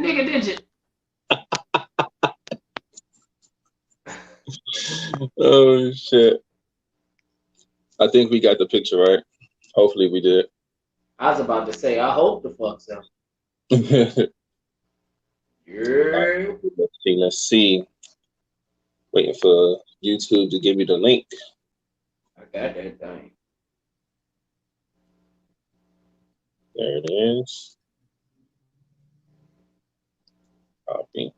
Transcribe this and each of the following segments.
Nigga, did you? Oh shit! I think we got the picture right. Hopefully we did. I was about to say, I hope the fuck so. All Yeah. right, let's see. Let's see. Waiting for YouTube to give me the link. I got that thing. There it is. Copy.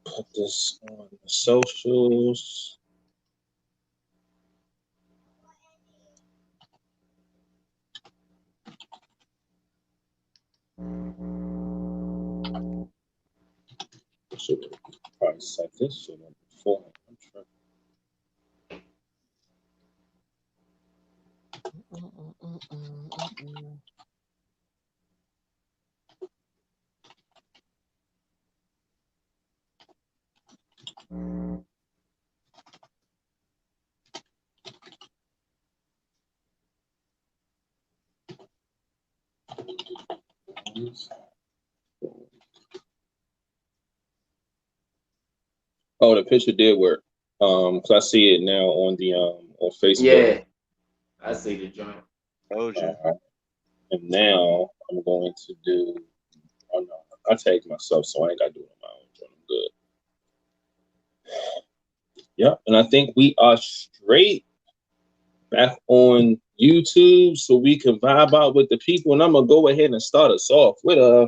Put this on the socials. Should probably set this shit up before. I'm sure. Oh, the picture did work. Cause I see it now on Facebook. Yeah, I see the joint. Told you. And now I'm going to do. Oh no, I tagged myself, so I ain't got to do it on my own. So I'm good. Yep, and I think we are straight back on YouTube, so we can vibe out with the people. And I'm gonna go ahead and start us off with a.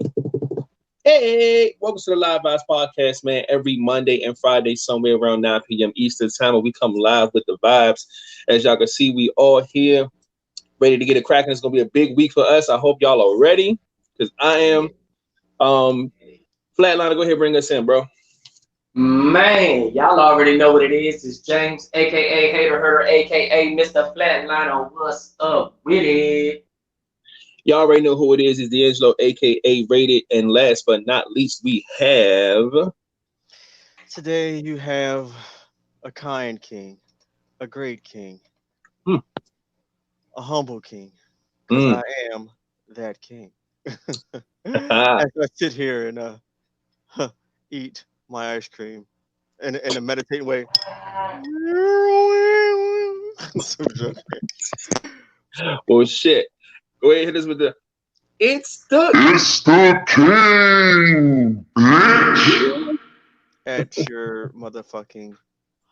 Hey, welcome to the Live Vibes Podcast, man. Every Monday and Friday, somewhere around 9 p.m. Eastern time, when we come live with the vibes. As y'all can see, we all here, ready to get it cracking. It's gonna be a big week for us. I hope y'all are ready, because I am. Flatliner, go ahead and bring us in, bro. Man, y'all already know what it is. It's James, aka Hater Herder, aka Mr. Flatliner. What's up with it? Y'all already know who it is. It's D'Angelo, aka Rated. And last but not least, we have. Today you have a kind king, a great king, Hmm. a humble king, because Mm. I am that king. As I sit here and eat my ice cream in a meditating way. So joking. Well, shit. Go ahead and hit us with the. It's the king, bitch. At your motherfucking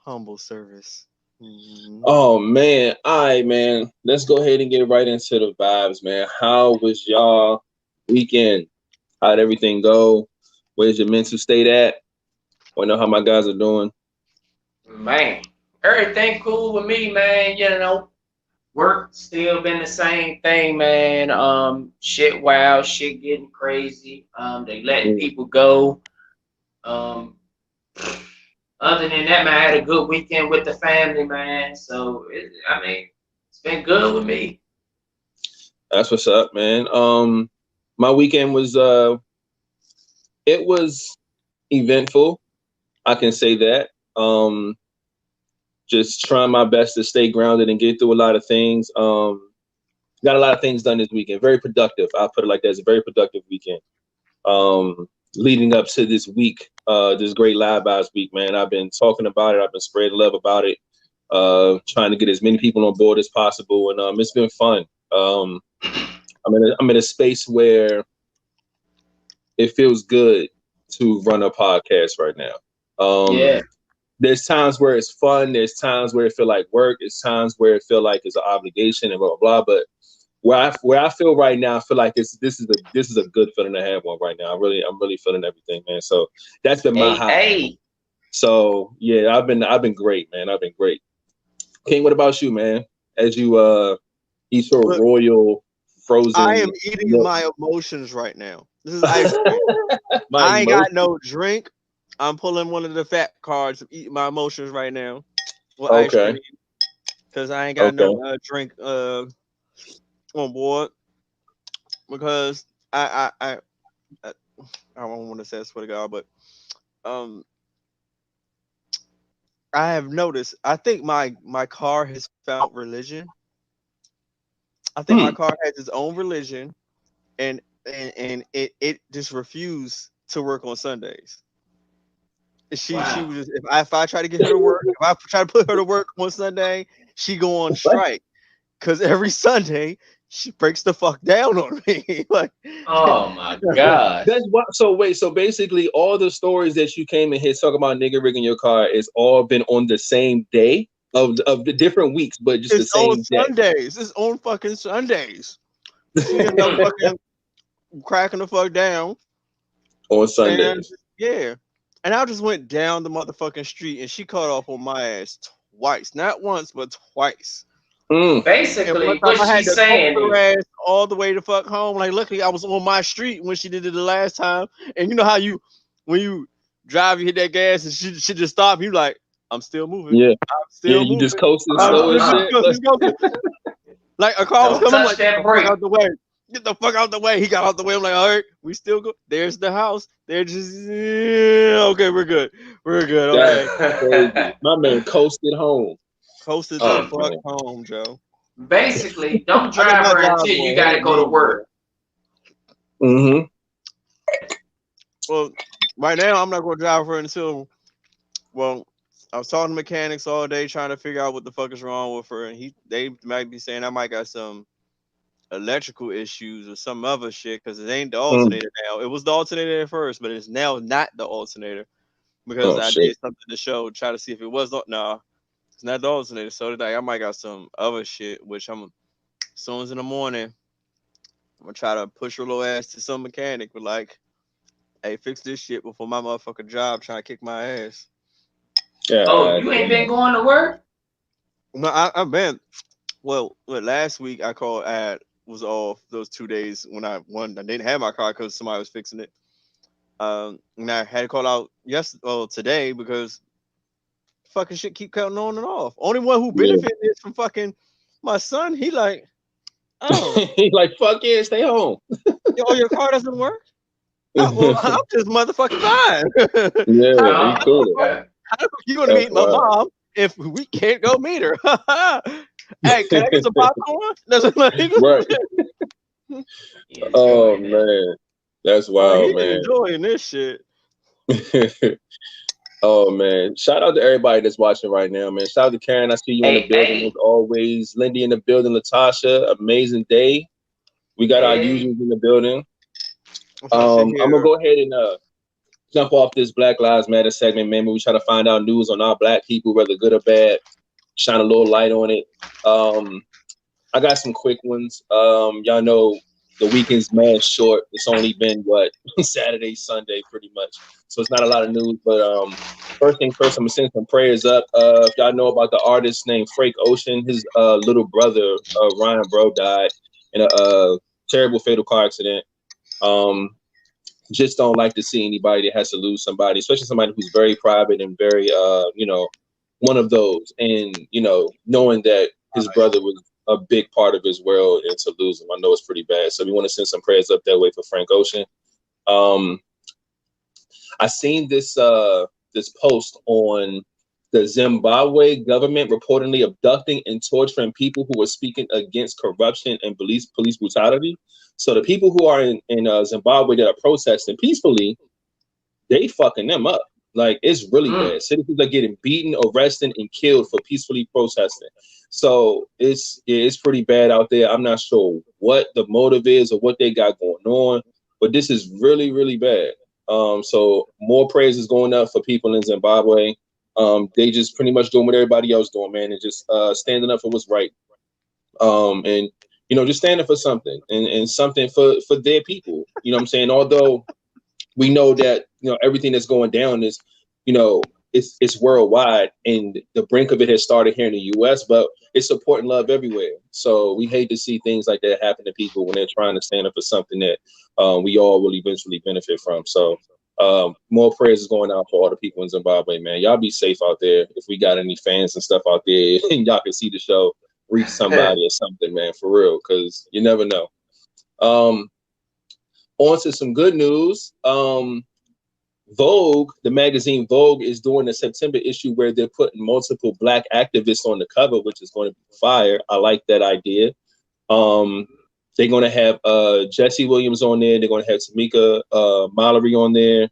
humble service. Mhm. Oh man, all right, man. Let's go ahead and get right into the vibes, man. How was y'all weekend? How'd everything go? Where's your mental state at? Want to know how my guys are doing? Man, everything cool with me, man. You know, work still been the same thing, man. Shit wild, shit getting crazy. They letting Mm. people go. Um, Other than that, man, I had a good weekend with the family, man. So I mean, it's been good with me. That's what's up, man. My weekend was it was eventful. I can say that. Just trying my best to stay grounded and get through a lot of things. Got a lot of things done this weekend. Very productive. I'll put it like that. It's a very productive weekend. Leading up to this week, this great Live Vibes week, man. I've been talking about it. I've been spreading love about it. Trying to get as many people on board as possible, and it's been fun. I'm in a space where it feels good to run a podcast right now. Yeah. There's times where it's fun. There's times where it feel like work. There's times where it feel like it's an obligation and blah blah blah. But where I feel right now, I feel like this is a good feeling to have one right now. I'm really feeling everything, man. So that's been my high. Hey. So yeah, I've been great, man. I've been great. King, what about you, man? As you eat your Look, royal I am frozen eating milk. my emotions right now. This is ice cream. My I ain't emotions. got no drink. I'm pulling one of the fat cards of eating my emotions right now with ice Okay. cream because I ain't got Okay. no drink on board because I, I don't want to say I swear to God, but um I have noticed. I think my car has found religion. I think my Hmm. car has its own religion, and it just refused to work on Sundays. She Wow. was just, if I try to get her to work, if I try to put her to work on Sunday, she go on strike because every Sunday she breaks the fuck down on me. Like, Oh my God. That's what. So wait. So basically, all the stories that you came in here talking about nigga rigging your car is all been on the same day of the different weeks, but just the it's on same day Sundays. It's on fucking Sundays. She ended up fucking cracking the fuck down. on And Sundays. yeah. And I just went down the motherfucking street and she caught off on my ass twice. Not once, but twice. Mm. And one Basically, time I what had she's to tote saying her is, ass all the way to fuck home. Like, luckily I was on my street when she did it the last time. And you know how when you drive, you hit that gas and she just stop. You like, I'm still moving. Yeah, I'm yeah. still You just moving. coasting I'm slow still as shit. just going. Like a car was don't coming. I'm touch like, get that the fuck brake. out the way. Get the fuck out the way. He got out the way. I'm like, all right, we still go. There's the house. They're just okay. We're good. We're good. That's Okay. crazy. My man coasted home. Coasted the Oh fuck man. home, Joe. Basically, don't I think drive my her job until you gonna got to hate go me, to boy. work. Mm-hmm. Well, right now I'm not gonna drive her until. Well, I was talking to mechanics all day trying to figure out what the fuck is wrong with her, and they might be saying I might got some electrical issues or some other shit because it ain't the Mm. alternator now. It was the alternator at first, but it's now not the alternator because Oh I shit. did something to show, try to see if it was. No, it's not the alternator. So today I might got some other shit, which I'm as soon as in the morning, I'm gonna try to push her little ass to some mechanic with like, hey, fix this shit before my motherfucking job trying to kick my ass. Oh, God you ain't been damn. going to work? No, I've been. Well, last week I called. I was off those 2 days when I didn't have my car because somebody was fixing it. And I had to call out today because fucking shit keep cutting on and off. Only one who Yeah. benefited is from fucking my son. He like, oh, He's like, fuck yeah, stay home. your car doesn't work. Oh, well, I'm just motherfucking fine. Yeah, how, he Oh, cool. okay. how you gonna That's meet my wild. mom if we can't go meet her? Hey, can I get some popcorn? That's like, Right. He Oh enjoying that. man. That's like wild, he man. enjoying this shit. Oh man. Shout out to everybody that's watching right now, man. Shout out to Karen. I see you in the Hey, building as hey, always. Lindy in the building, Latasha. Amazing day. We got our hey. users in the building. I sit I'm gonna here. go ahead and jump off this Black Lives Matter segment, man. We try to find out news on our black people, whether good or bad, shine a little light on it. I got some quick ones. Y'all know the weekend's mad short. It's only been Saturday, Sunday, pretty much. So it's not a lot of news. But first thing first, I'm gonna send some prayers up. If y'all know about the artist named Frank Ocean, his little brother Ryan Bro died in a terrible fatal car accident. Just don't like to see anybody that has to lose somebody, especially somebody who's very private and very one of those. And knowing that his brother was a big part of his world, and to lose him, I know it's pretty bad. So we want to send some prayers up that way for Frank Ocean. I seen this post on the Zimbabwe government reportedly abducting and torturing people who were speaking against corruption and police brutality. So the people who are in Zimbabwe that are protesting peacefully, they fucking them up. Like, it's really bad. Citizens are getting beaten, arrested, and killed for peacefully protesting. So it's pretty bad out there. I'm not sure what the motive is or what they got going on, but this is really, really bad. So more praise is going up for people in Zimbabwe. They just pretty much doing what everybody else doing, man, and just standing up for what's right. And just standing for something and something for their people. You know what I'm saying? Although we know that everything that's going down is it's worldwide, and the brink of it has started here in the U.S., but it's support and love everywhere. So we hate to see things like that happen to people when they're trying to stand up for something that we all will eventually benefit from. So more prayers is going out for all the people in Zimbabwe, man. Y'all be safe out there. If we got any fans and stuff out there and y'all can see the show, reach somebody or something, man, for real, because you never know. On to some good news. Vogue, the magazine Vogue, is doing a September issue where they're putting multiple black activists on the cover, which is going to be fire. I like that idea. They're gonna have Jesse Williams on there. They're gonna have Tamika Mallory on there.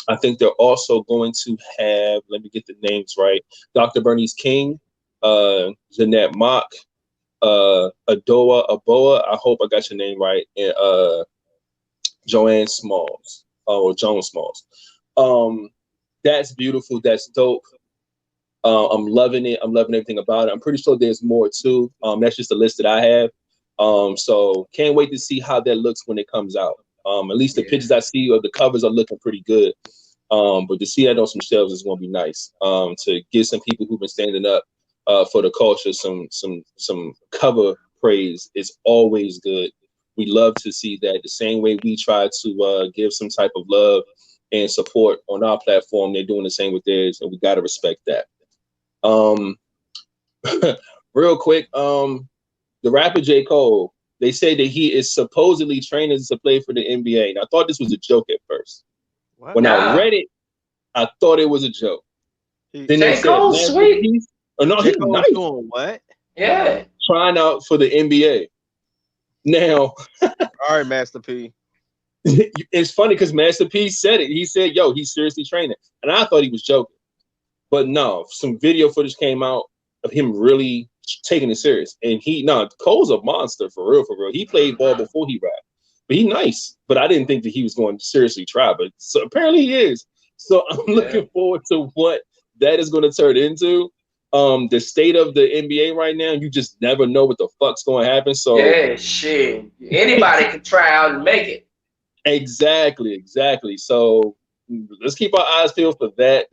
I think they're also going to have, let me get the names right, Dr. Bernice King, Jeanette Mock, Adoa Aboa, I hope I got your name right, and Joanne Smalls, or Joan Smalls. That's beautiful. That's dope. I'm loving it. I'm loving everything about it. I'm pretty sure there's more too. That's just the list that I have. So can't wait to see how that looks when it comes out. At least the pictures I see of the covers are looking pretty good. But to see that on some shelves is going to be nice. To give some people who've been standing up for the culture some cover praise is always good. We love to see that. The same way we try to give some type of love and support on our platform, they're doing the same with theirs, and we got to respect that. Real quick, the rapper J. Cole, they say that he is supposedly training to play for the NBA. And I thought this was a joke at first. What? When I read it, I thought it was a joke. Then they J. said, Cole's sweet. Oh, no, J. he's Cole's nice. doing what? Yeah. Trying out for the NBA. Now, All right, Master P. it's funny because Master P said it. He said, yo, he's seriously training. And I thought he was joking. But no, some video footage came out of him really taking it serious. And Cole's a monster for real, for real. He played ball before he rapped. But he's nice. But I didn't think that he was going to seriously try. But so apparently he is. So I'm looking forward to what that is going to turn into. The state of the NBA right now, you just never know what the fuck's going to happen. So yeah, shit. Anybody can try out and make it. Exactly. So let's keep our eyes peeled for that.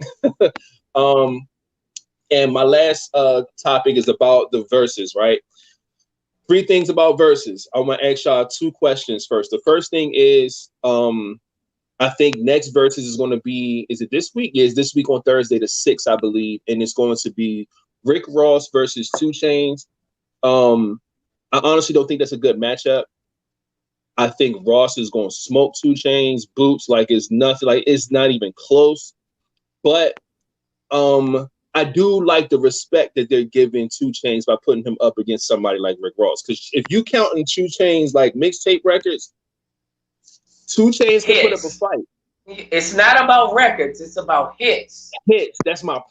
And my last topic is about the verses, right? 3 things about verses. I want to ask y'all 2 questions first. The first thing is, I think next verses is going to be, is it this week? Yeah, it's this week on Thursday, the 6th, I believe. And it's going to be Rick Ross versus 2 Chainz. I honestly don't think that's a good matchup. I think Ross is going to smoke 2 Chainz, boots like it's nothing, like it's not even close. But I do like the respect that they're giving 2 Chainz by putting him up against somebody like Rick Ross. Because if you count in 2 Chainz like mixtape records, 2 Chainz can put up a fight. It's not about records; it's about hits. Hits. That's my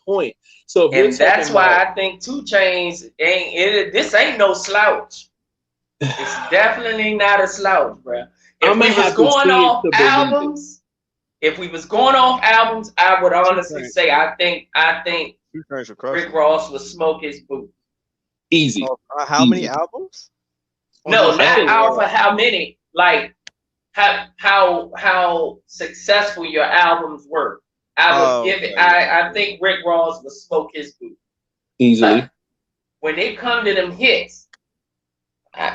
point. So that's why I think 2 Chainz this ain't no slouch. It's definitely not a slouch, bro. If we was going off albums, I would honestly say I think Rick Ross would smoke his boot. Easy. How many albums? No, not out for how many. Like how successful your albums were. I think Rick Ross would smoke his boot. Easily. When it come to them hits, I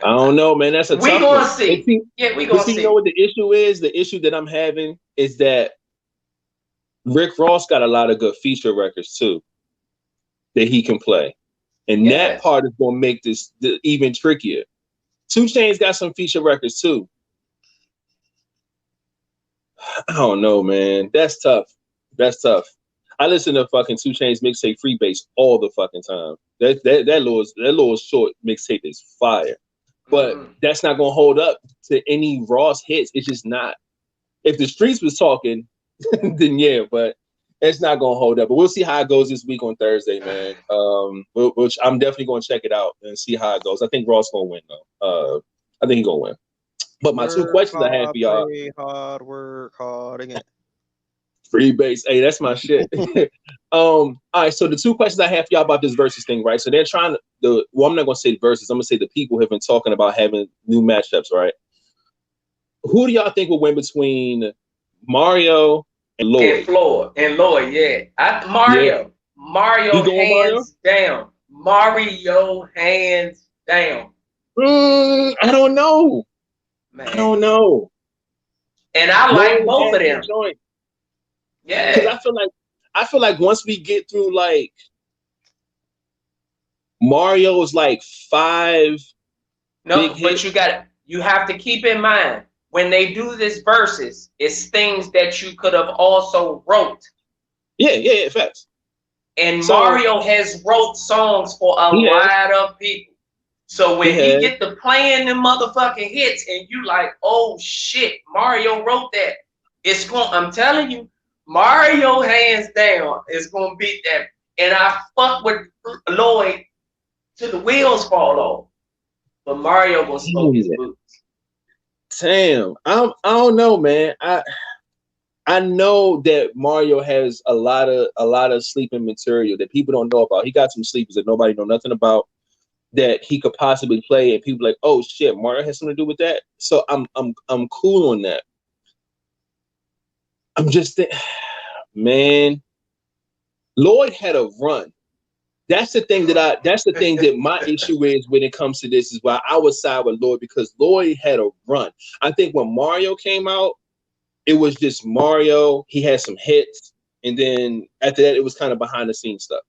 don't know, man. That's a tough one. We gonna see. You know what the issue is? The issue that I'm having is that Rick Ross got a lot of good feature records too that he can play, and that part is gonna make this even trickier. 2 Chainz got some feature records too. I don't know, man. That's tough. I listen to fucking 2 Chainz mixtape Freebase all the fucking time. That little short mixtape is fire. But that's not gonna hold up to any Ross hits. It's just not. If the streets was talking, then yeah, but it's not gonna hold up. But we'll see how it goes this week on Thursday, man. Which I'm definitely gonna check it out and see how it goes. I think Ross gonna win though. I think he's gonna win. But my 2 questions I have for y'all. Play hard, work hard again. Freebase. Hey, that's my shit. All right, so the 2 questions I have for y'all about this versus thing, right? So they're trying to I'm not gonna say the versus, I'm gonna say the people have been talking about having new matchups, right? Who do y'all think will win between Mario and Lloyd? And Lloyd, yeah. Mario hands down. Mario hands down. I don't know. Man. I don't know. And I like both of them. Yeah. Because I feel like once we get through like Mario's like 5. No, but you have to keep in mind when they do this versus, it's things that you could have also wrote. Yeah, facts. And Mario has wrote songs for a lot of people. So when he get to playing them motherfucking hits and you like, oh shit, Mario wrote that. I'm telling you, Mario hands down is gonna beat that. And I fuck with Lloyd till the wheels fall off. But Mario gonna smoke his boots. Damn. I don't know, man. I know that Mario has a lot of sleeping material that people don't know about. He got some sleepers that nobody know nothing about that he could possibly play, and people like, oh shit, Mario has something to do with that. So I'm cool on that. I'm just man, Lloyd had a run. That's the thing that my issue is when it comes to this is why I would side with Lloyd, because Lloyd had a run. I think when Mario came out, it was just Mario. He had some hits, and then after that, it was kind of behind the scenes stuff.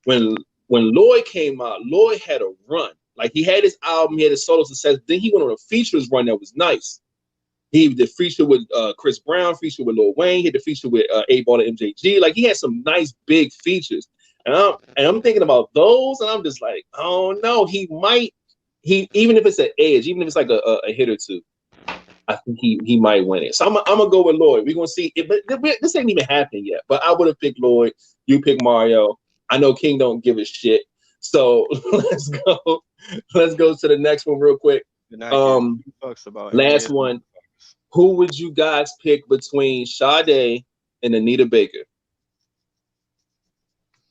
When Lloyd came out, Lloyd had a run. Like he had his album, he had his solo success. Then he went on a features run that was nice. He did feature with Chris Brown, feature with Lil Wayne, he did the feature with 8Ball and MJG. Like he had some nice big features. And I'm thinking about those, and I'm just like, oh no, he even if it's an edge, even if it's like a hit or two, I think he might win it. So I'm gonna go with Lloyd. We're gonna see it, but this ain't even happened yet. But I would have picked Lloyd. You pick Mario. I know King don't give a shit. So let's go. Let's go to the next one real quick. Last one. Who would you guys pick between Sade and Anita Baker?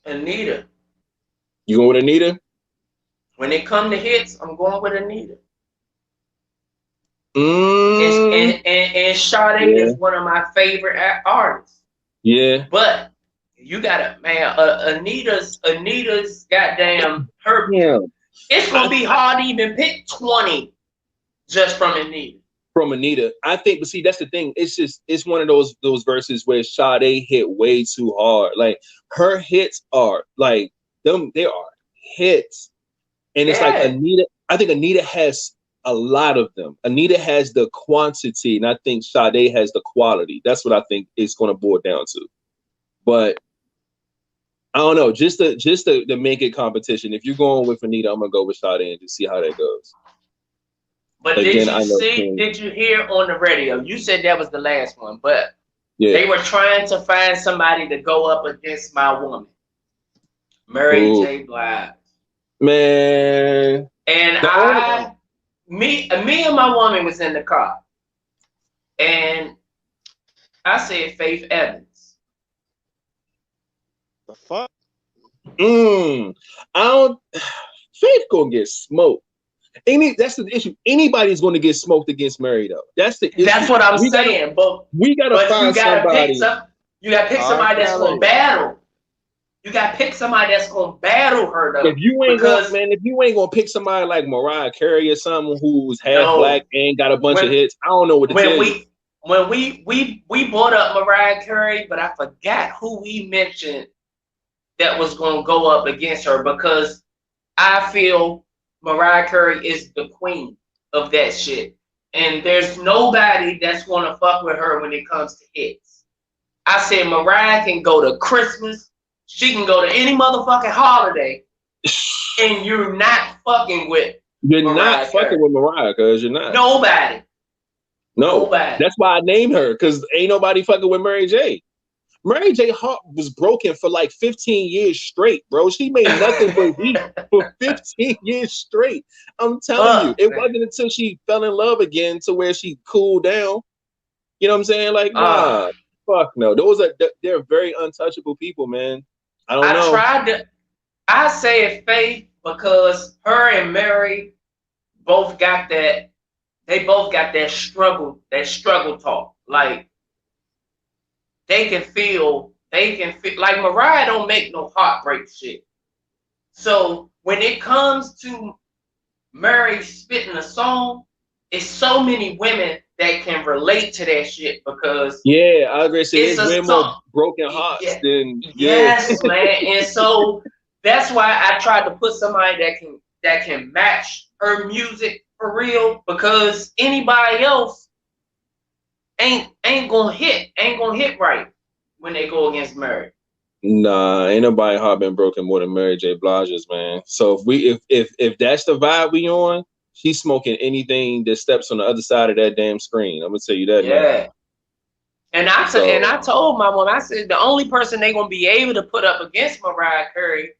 Anita. You going with Anita? When it come to hits, I'm going with Anita. And Sade is one of my favorite artists. Yeah. But you gotta, man, Anita's goddamn her. Yeah. It's gonna be hard to even pick 20 just from Anita. From Anita, I think, but see, that's the thing. It's one of those verses where Sade hit way too hard. Like her hits are like them, they are hits, and it's like Anita. I think Anita has a lot of them. Anita has the quantity, and I think Sade has the quality. That's what I think it's going to boil down to. But I don't know. Just to make it competition. If you're going with Anita, I'm gonna go with Sade and just see how that goes. But again, did you hear on the radio? You said that was the last one, but they were trying to find somebody to go up against my woman, Mary J. Blige. Man. And me and my woman was in the car. And I said Faith Evans. The fuck? Faith gonna get smoked. That's the issue. Anybody's going to get smoked against Mary, though. That's the issue. That's what I'm saying. But we gotta find somebody. You gotta pick somebody that's gonna battle. You gotta pick somebody that's gonna battle her, though. If you ain't gonna pick somebody like Mariah Carey or someone who's half black and got a bunch of hits, I don't know what to tell you. When we brought up Mariah Carey, but I forgot who we mentioned that was gonna go up against her, because I feel Mariah Carey is the queen of that shit. And there's nobody that's gonna fuck with her when it comes to hits. I said Mariah can go to Christmas, she can go to any motherfucking holiday, and you're not fucking with Mariah fucking with Mariah, cause you're not. Nobody. That's why I named her, cause ain't nobody fucking with Mary J. Mary J. Heart was broken for like 15 years straight, bro. She made nothing but weak for 15 years straight. I'm telling you, it wasn't until she fell in love again to where she cooled down. You know what I'm saying? Like, nah, fuck no. They're very untouchable people, man. I don't know. I say Faith, because her and Mary both got that. They both got that struggle talk. Like, they can feel like Mariah don't make no heartbreak shit. So when it comes to Mary spitting a song, it's so many women that can relate to that shit, because I agree. So it's way more broken hearts than yes, man. And so that's why I tried to put somebody that can match her music for real, because anybody else ain't gonna hit right when they go against Mary. Nah, ain't nobody heart been broken more than Mary J. Blige's, man. So if that's the vibe we on, she's smoking anything that steps on the other side of that damn screen. I'm gonna tell you that now. Yeah. And I told my mom, I said the only person they gonna be able to put up against Mariah Carey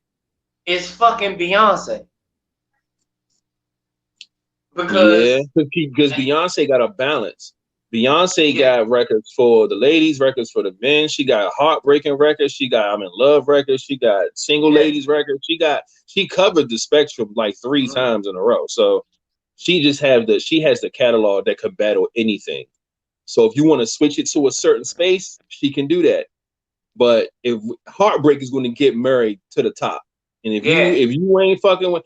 is fucking Beyonce. Yeah, Because because Beyonce got a balance. Beyonce yeah, got records for the ladies, records for the men. She got heartbreaking records. She got I'm in love records. She got single yeah. ladies records. She covered the spectrum like 3 Mhm. times in a row. So she has the catalog that could battle anything. So if you want to switch it to a certain space, she can do that. But if heartbreak is going to get Murray to the top, and Yeah. if you ain't fucking with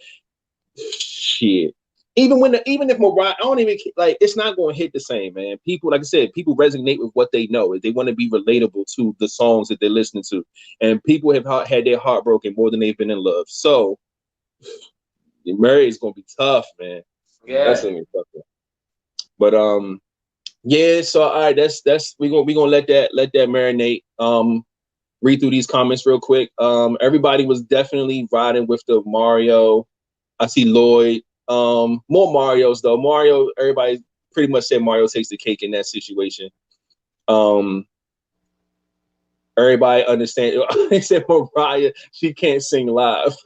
shit, even if Mariah, I don't even like. It's not going to hit the same, man. People, like I said, people resonate with what they know. They want to be relatable to the songs that they're listening to, and people have had their heart broken more than they've been in love. So Murray is going to be tough, man. That's Yeah. gonna be tough. Man. But yeah. So all right, that's we gonna let that marinate. Read through these comments real quick. Everybody was definitely riding with the Mario. I see Lloyd. More Marios though. Mario, everybody pretty much said Mario takes the cake in that situation. Everybody understand. They said Mariah, she can't sing live.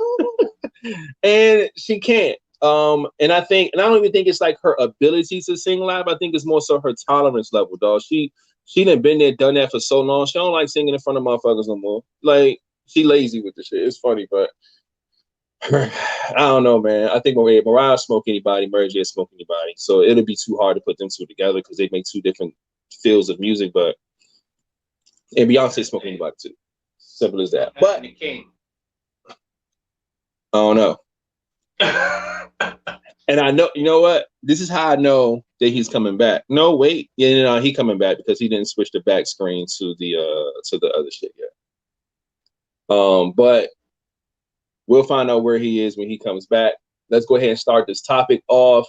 And she can't. And I don't even think it's like her ability to sing live. I think it's more so her tolerance level, dog. She done been there, done that for so long. She don't like singing in front of motherfuckers no more. Like she lazy with the shit. It's funny, but I don't know, man. I think Mariah smoke anybody, Mary J smoke anybody. So it'll be too hard to put them two together because they make two different fields of music. But and Beyonce smoke anybody too. Simple as that. But The king. I don't know. And I know, you know what? This is how I know that he's coming back. No, wait, yeah, no, he coming back because he didn't switch the back screen to the other shit yet. But we'll find out where he is when he comes back. Let's go ahead and start this topic off.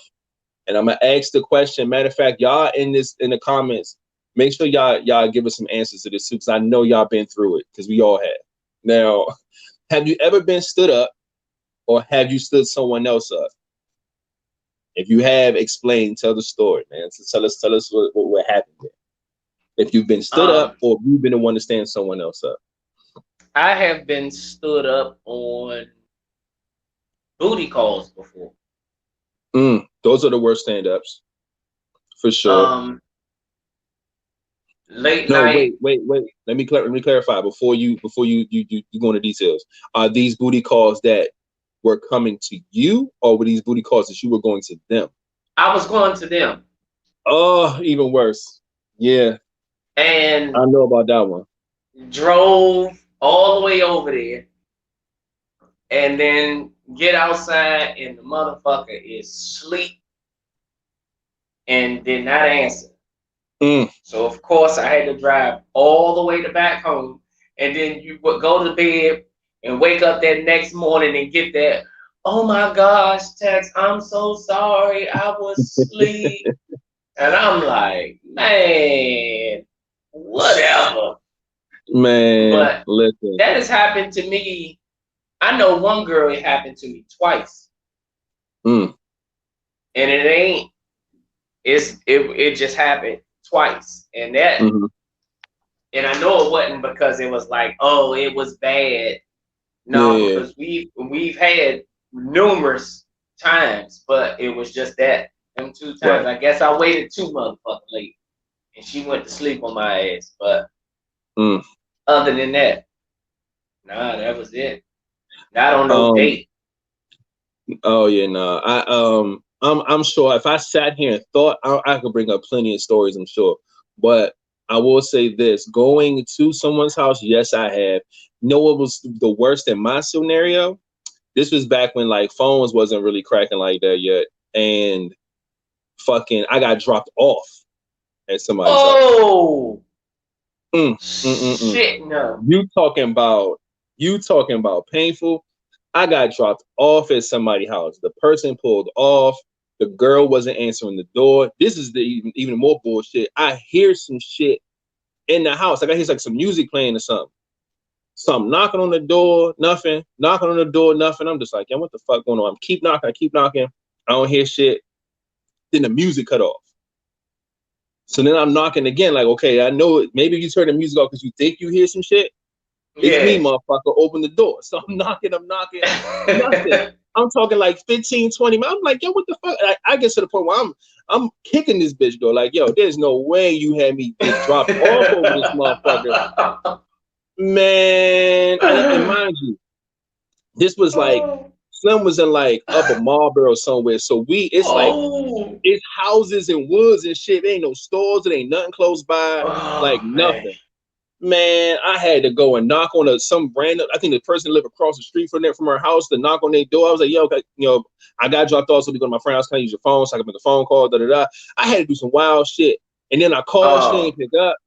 And I'm gonna ask the question. Matter of fact, y'all in the comments, make sure y'all give us some answers to this too, because I know y'all been through it, because we all have. Now, have you ever been stood up, or have you stood someone else up? If you have, explain, tell the story, man. So tell us what happened there. If you've been stood up, or if you've been the one to stand someone else up. I have been stood up on booty calls before. Those are the worst stand-ups, for sure. Late No, night. wait. Let me clarify before you go into details. Are these booty calls that were coming to you, or were these booty calls that you were going to them? I was going to them. Oh, even worse. Yeah. And I know about that one. drove all the way over there. And then get outside and the motherfucker is asleep and did not answer. So of course I had to drive all the way to back home, and then you would go to bed and wake up that next morning and get that, oh my gosh, text, I'm so sorry, I was asleep. And I'm like, man, whatever. Man, But listen. that has happened to me. I know one girl, it happened to me twice. And it ain't, it just happened twice. And that, and I know it wasn't because it was like, oh, it was bad. No, because we've had numerous times, but it was just that them 2 times. Right. I guess I waited too motherfucking late, and she went to sleep on my ass. But other than that, nah, that was it. Not on no date. Oh yeah, no. I'm sure if I sat here and thought, I could bring up plenty of stories, I'm sure. But I will say this: going to someone's house, yes, I have. You know what was the worst in my scenario? This was back when like phones wasn't really cracking like that yet, and fucking, I got dropped off at somebody's house. Oh, shit, no. You talking about painful? I got dropped off at somebody's house. The person pulled off. The girl wasn't answering the door. This is the even more bullshit. I hear some shit in the house. Like I hear like some music playing or something. So I'm knocking on the door, nothing. Knocking on the door, nothing. I'm just like, yeah, what the fuck going on? I keep knocking. I don't hear shit. Then the music cut off. So then I'm knocking again, like, okay, I know maybe you turn the music off because you think you hear some shit. It's me, motherfucker. Open the door. So I'm knocking, nothing. I'm talking like 15, 20 minutes. I'm like, yo, what the fuck? I get to the point where I'm kicking this bitch door. Like, yo, there's no way you had me just dropped off over this motherfucker. Man, and mind you, this was like Slim was in like Upper Marlboro somewhere. So it's houses and woods and shit. There ain't no stores. There ain't nothing close by. Like nothing. Man, I had to go and knock on some random. I think the person lived across the street from her house to knock on their door. I was like, yo, I got dropped off, so we go to my friend's house. Can I use your phone so I can make a phone call? I had to do some wild shit, and then I called. She didn't pick up.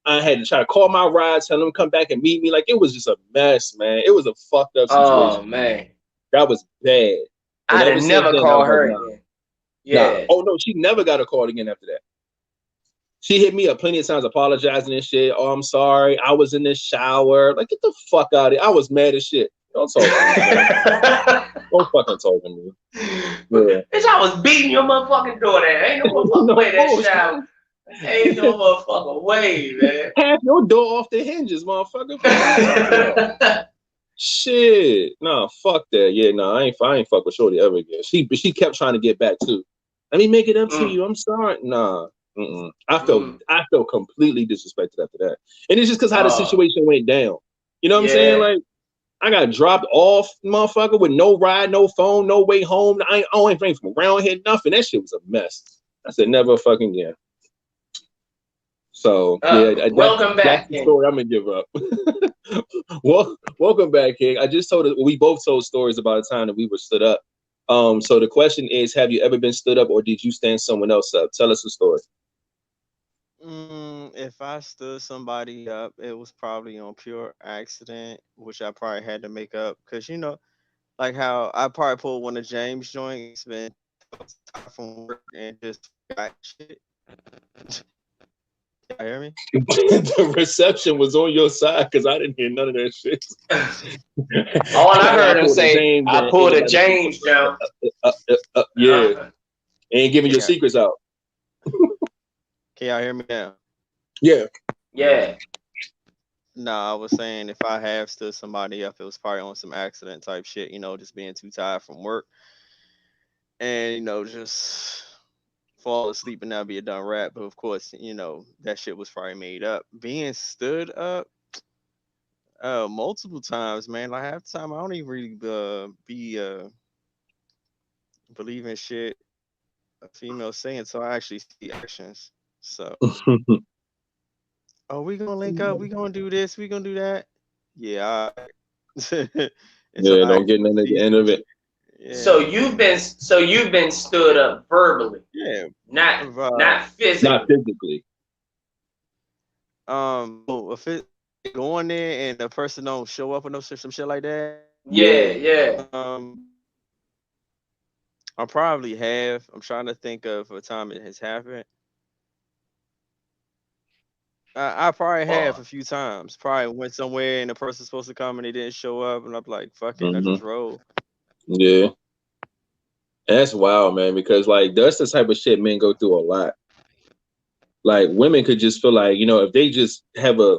I had to try to call my ride, tell them to come back and meet me. Like it was just a mess, man. It was a fucked up situation. Oh man, that was bad. I'd have never called her again. Yeah. Nah. Oh no, she never got a call again after that. She hit me up plenty of times apologizing and shit. Oh, I'm sorry. I was in the shower. Like, get the fuck out of here. I was mad as shit. Don't talk to me. Don't fucking talk to me. Yeah. Bitch, I was beating your motherfucking door there. Ain't no motherfucking way that shower. Ain't no motherfucking way, man. Half your door off the hinges, motherfucker. Shit. Nah, fuck that. Yeah, nah, I ain't fuck with Shorty ever again. She kept trying to get back too. Let me make it up to you. I'm sorry. Nah. I felt completely disrespected after that, and it's just because how the situation went down. You know what I'm saying? Like I got dropped off, motherfucker, with no ride, no phone, no way home. I ain't from around here, nothing. That shit was a mess. I said never fucking again. So welcome back. That's the story I'm gonna give up. Welcome back, King. I just we both told stories about the time that we were stood up. So the question is, have you ever been stood up, or did you stand someone else up? Tell us a story. If I stood somebody up, it was probably on pure accident, which I probably had to make up. Cause like how I probably pulled one of James' joints, been from work and just got shit. Can you hear me? The reception was on your side because I didn't hear none of that shit. All I heard him say, I pulled a James jump. Yeah. Ain't giving your secrets out. Can y'all hear me now? Yeah. Yeah. No, I was saying if I have stood somebody up, it was probably on some accident type shit, just being too tired from work. And, just fall asleep and not be a done rap. But of course, that shit was probably made up. Being stood up multiple times, man. Like half the time I don't even really believe in shit a female saying, so I actually see actions. So we gonna link up, we gonna do this, we gonna do that. Yeah. Yeah, don't get none at the end of it. Yeah. So you've been stood up verbally. Yeah. Not physically. Not physically. If it go in there and the person don't show up or no some shit like that. Yeah. I probably have. I'm trying to think of a time it has happened. I probably have a few times. Probably went somewhere and the person's supposed to come and they didn't show up, and I'm like, fuck it, I just roll. Yeah. That's wild, man, because like that's the type of shit men go through a lot. Like women could just feel like, if they just have a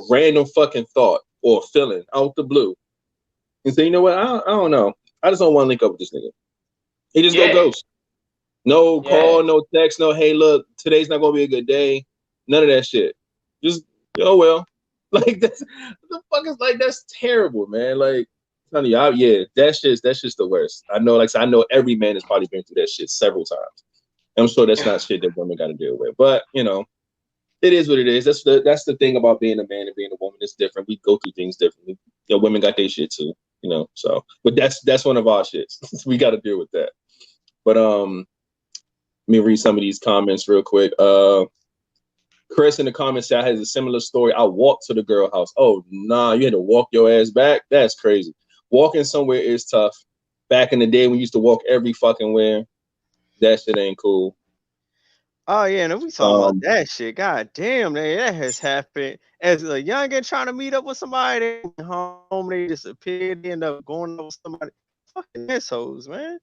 random fucking thought or feeling out the blue and say, you know what, I don't know. I just don't want to link up with this nigga. He just go ghost. No call, no text, no, hey, look, today's not gonna be a good day. None of that shit. Just, oh well. Like that's the fuck is like that's terrible, man. Like honey, that's just the worst. I know, I know every man has probably been through that shit several times. I'm sure that's not shit that women got to deal with. But it is what it is. That's the thing about being a man and being a woman. It's different. We go through things differently. Women got their shit too. So but that's one of our shits. We got to deal with that. But let me read some of these comments real quick. Chris in the comments said I has a similar story. I walked to the girl house. Oh nah, you had to walk your ass back. That's crazy. Walking somewhere is tough. Back in the day, we used to walk every fucking where. That shit ain't cool. Oh yeah, and if we talking about that shit, god damn, that has happened. As a youngin trying to meet up with somebody, they went home, they disappeared, they end up going up with somebody. Fucking assholes, man.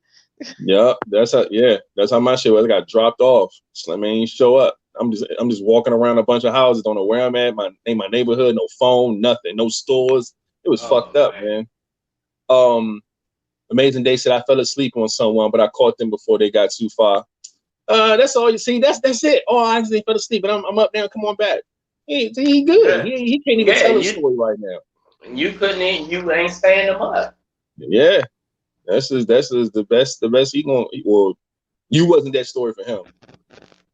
Yeah, that's how my shit was. I got dropped off. So, I mean, you show up. I'm just walking around a bunch of houses, don't know where I'm at, my neighborhood, no phone, nothing, no stores. It was fucked up, man. Amazing Day said I fell asleep on someone, but I caught them before they got too far. That's all you see. That's it. Oh, I actually fell asleep, but I'm up now. Come on back. He good. He can't even tell a story right now. You ain't staying them up. Yeah, that's the best he gonna. Well, you wasn't that story for him.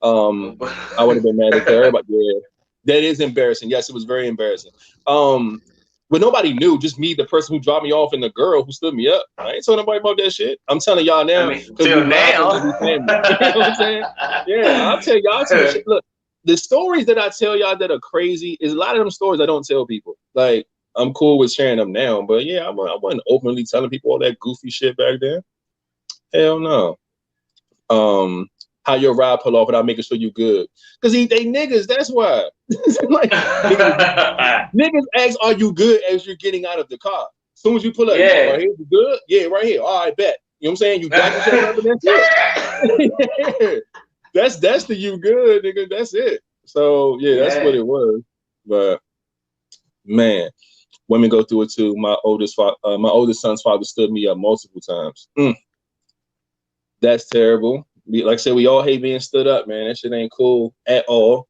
I would have been mad at everybody. Yeah, that is embarrassing. Yes, it was very embarrassing. But nobody knew, just me, the person who dropped me off, and the girl who stood me up. I ain't telling nobody about that shit. I'm telling y'all now. I mean, till now. You know what I'm saying? Yeah, I'll tell y'all some shit. Look, the stories that I tell y'all that are crazy is a lot of them stories I don't tell people. Like, I'm cool with sharing them now, but yeah, I wasn't openly telling people all that goofy shit back then. Hell no. How your ride pull off without making sure you good. Because they niggas, that's why. Like, niggas ask, are you good as you're getting out of the car? As soon as you pull up, yeah. Right here, you good? Yeah, right here. All right, bet. You know what I'm saying? You got yourself up and that's it. That's the you good, nigga. That's it. So yeah, that's what it was. But man, women go through it too. My oldest son's father stood me up multiple times. That's terrible. Like I said, we all hate being stood up, man. That shit ain't cool at all.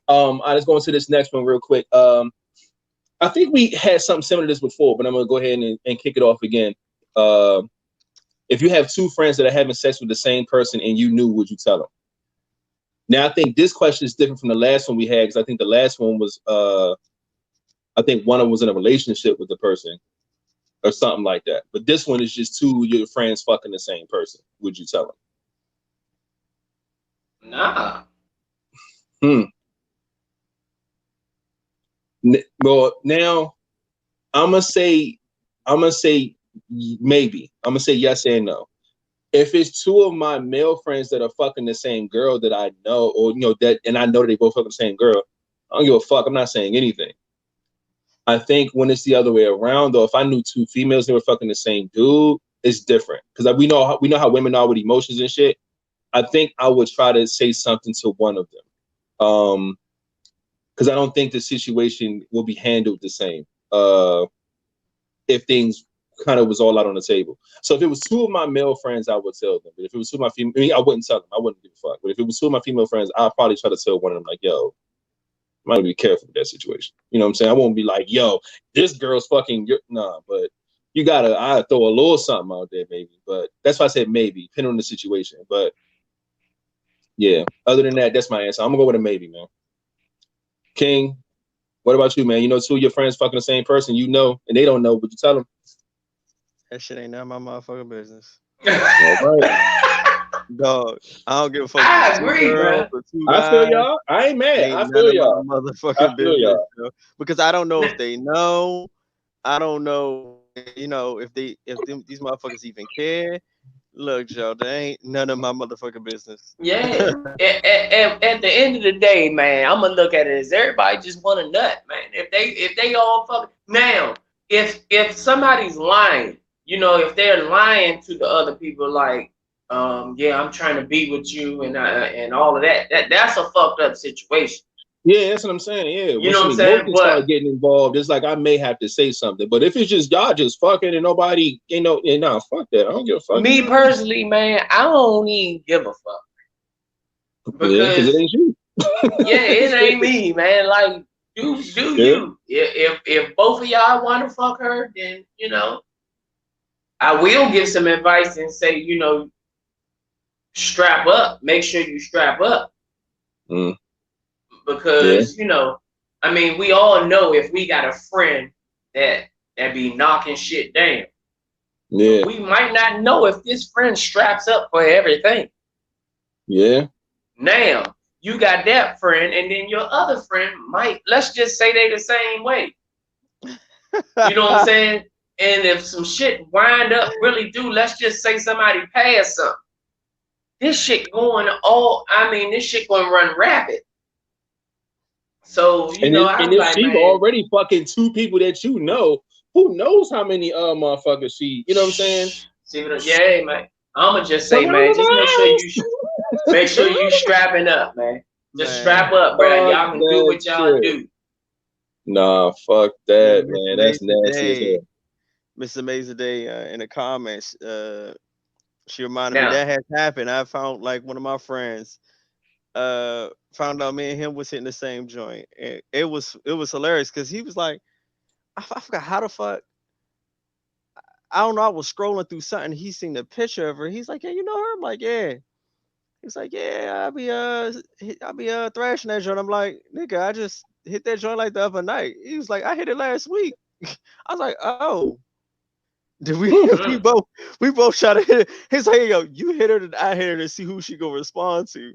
Let's go into this next one real quick. I think we had something similar to this before, but I'm gonna go ahead and kick it off again. If you have two friends that are having sex with the same person and you knew, would you tell them? Now, I think this question is different from the last one we had, because I think the last one was, I think one of them was in a relationship with the person or something like that. But this one is just two of your friends fucking the same person. Would you tell them? Nah. Well, now I'm gonna say maybe. I'm gonna say yes and no. If it's two of my male friends that are fucking the same girl that I know, or that, and I know that they both fucking the same girl, I don't give a fuck. I'm not saying anything. I think when it's the other way around, though, if I knew two females that were fucking the same dude, it's different, because we know how women are with emotions and shit. I think I would try to say something to one of them, because I don't think the situation will be handled the same if things kind of was all out on the table. So if it was two of my male friends, I would tell them. But if it was two of my female, I wouldn't tell them. I wouldn't give a fuck. But if it was two of my female friends, I'd probably try to tell one of them, like, yo, I might be careful with that situation. You know what I'm saying? I won't be like, yo, this girl's fucking nah, but I throw a little something out there, maybe. But that's why I said maybe, depending on the situation. But yeah, other than that, that's my answer. I'm gonna go with a maybe, man. King, what about you, man? You know, two of your friends fucking the same person, and they don't know, but you tell them. That shit ain't none of my motherfucking business. All right. Dog, I don't give a fuck. I agree, bro. I feel y'all. I ain't mad. I feel y'all. Motherfucking business, bro. Because I don't know if they know. I don't know, if these motherfuckers even care. Look, Joe, they ain't none of my motherfucking business. Yeah. at the end of the day, man, I'm gonna look at it as everybody just want a nut, man. If they all fuck now, if somebody's lying, if they're lying to the other people, like, yeah, I'm trying to be with you and all of that's a fucked up situation. Yeah, that's what I'm saying. Yeah, you know what I'm saying. But start getting involved, it's like I may have to say something. But if it's just y'all just fucking and nobody, nah, fuck that. I don't give a fuck. Me personally, man, I don't even give a fuck. Because it ain't you. Yeah, it ain't me, man. Like, do you? If both of y'all want to fuck her, then I will give some advice and say, strap up. Make sure you strap up. Because, I mean, we all know if we got a friend that be knocking shit down. Yeah. We might not know if this friend straps up for everything. Yeah. Now, you got that friend, and then your other friend might, let's just say they the same way. You know what I'm saying? And if some shit wind up really let's just say somebody passed something. this shit going all. I mean, this shit going to run rapid. So And I and was if like, she man, already fucking two people that you know, who knows how many motherfuckers she, you know what I'm saying? see what? Yeah, man. I'ma just say, Someone man, just make sure in you the make sure you house. strapping up, man. Just strap Man, up, bro. Fuck Y'all can do that what y'all shit. do. Nah, fuck yeah, that, Miss man. That's Amazing nasty as Day, hell. Miss Amazing Day in the comments. She reminded me Now, that has happened. I found like one of my friends found out me and him was hitting the same joint. It was hilarious because he was like, I forgot how the fuck. I don't know. I was scrolling through something. He seen a picture of her. He's like, yeah, you know her? I'm like, yeah. He's like, yeah, I be thrashing that joint. I'm like, nigga, I just hit that joint like the other night. He was like, I hit it last week. I was like, oh, did we we mm, both we both try to hit it. He's like, yo, you hit her, and I hit her to see who she gonna respond to.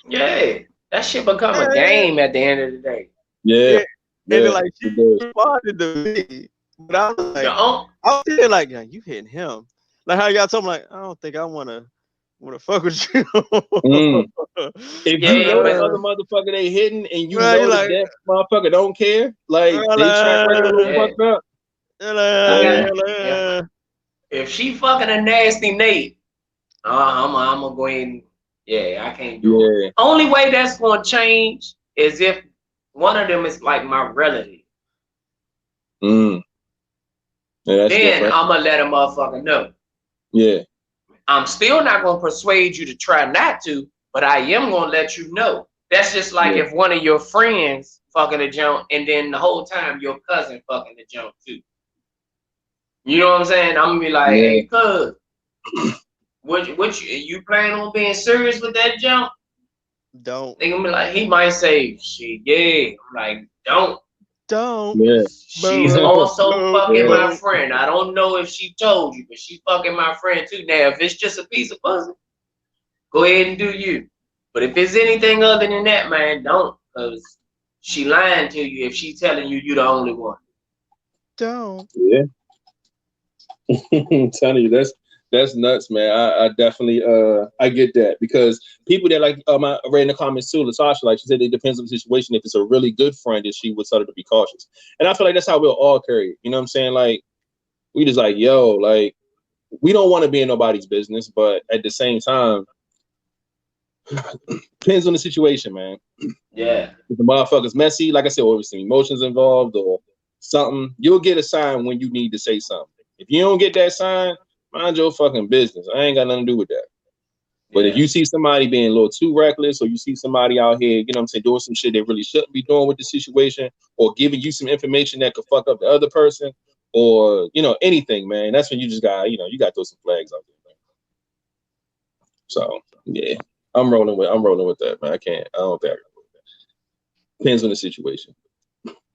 yeah, that shit become a Yeah, game at the end of the day. Yeah, yeah. And then yeah, like it she does. responded to me, but I was The like, on, I was sitting there like, yeah, you hitting him. Like how y'all told me, like, I don't think I wanna fuck with you. Mm. If you yeah, know that but other motherfucker they hitting and you Well, you know that like, that motherfucker don't care, like they track record a little well, yeah, fucked up. I Yeah, got if uh, if she fucking a nasty Nate, I'm gonna go ahead and yeah, I can't do it. yeah. Only way that's gonna change is if one of them is like my relative. Mm. Yeah, that's Then different. I'm gonna let a motherfucker know. Yeah, I'm still not gonna persuade you to try not to, but I am gonna let you know. That's just like yeah, if one of your friends fucking a junk, and then the whole time your cousin fucking the junk too. You know what I'm saying? I'm gonna be like, yeah. hey, cuz, what you plan on being serious with that junk? don't, They gonna be like, he might say, shit, yeah. I'm like, don't. don't, Yeah. She's also fucking Yeah. my don't. friend. I don't know if she told you, but she fucking my friend too. Now, if it's just a piece of pussy, go ahead and do you. But if it's anything other than that, man, don't. Because she lying to you if she telling you you the only one. Don't. Yeah. I'm telling you, that's nuts, man. I definitely I get that because people that like I read in the comments too, Latasha, like she said, it depends on the situation. If it's a really good friend, then she would tell her to be cautious. And I feel like that's how we'll all carry it. You know what I'm saying? Like we just like, yo, like we don't want to be in nobody's business, but at the same time, depends on the situation, man. Yeah. If the motherfucker's messy, like I said, or there's some emotions involved or something, you'll get a sign when you need to say something. If you don't get that sign, mind your fucking business. I ain't got nothing to do with that. But if Yeah. you see somebody being a little too reckless, or you see somebody out here, you know what I'm saying, doing some shit they really shouldn't be doing with the situation, or giving you some information that could fuck up the other person, or anything, man, that's when you just got, you got to throw some flags out there, man. So yeah, I'm rolling with that, man. I don't think I can do that. Depends on the situation.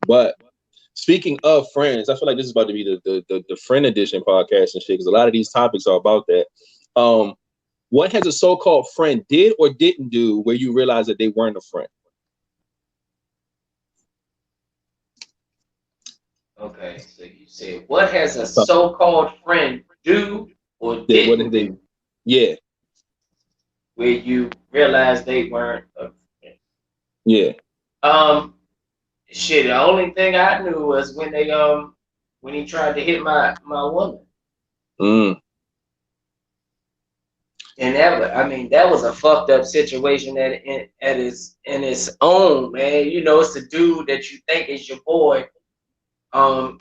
But speaking of friends, I feel like this is about to be the friend edition podcast and shit, because a lot of these topics are about that. What has a so-called friend did or didn't do where you realize that they weren't a friend? Okay. So you said, what has a so-called friend do or What did didn't they? do Yeah, where you realize they weren't a friend? yeah. Shit. The only thing I knew was when he tried to hit my woman. Mm, And that was a fucked up situation at its own, man. It's the dude that you think is your boy.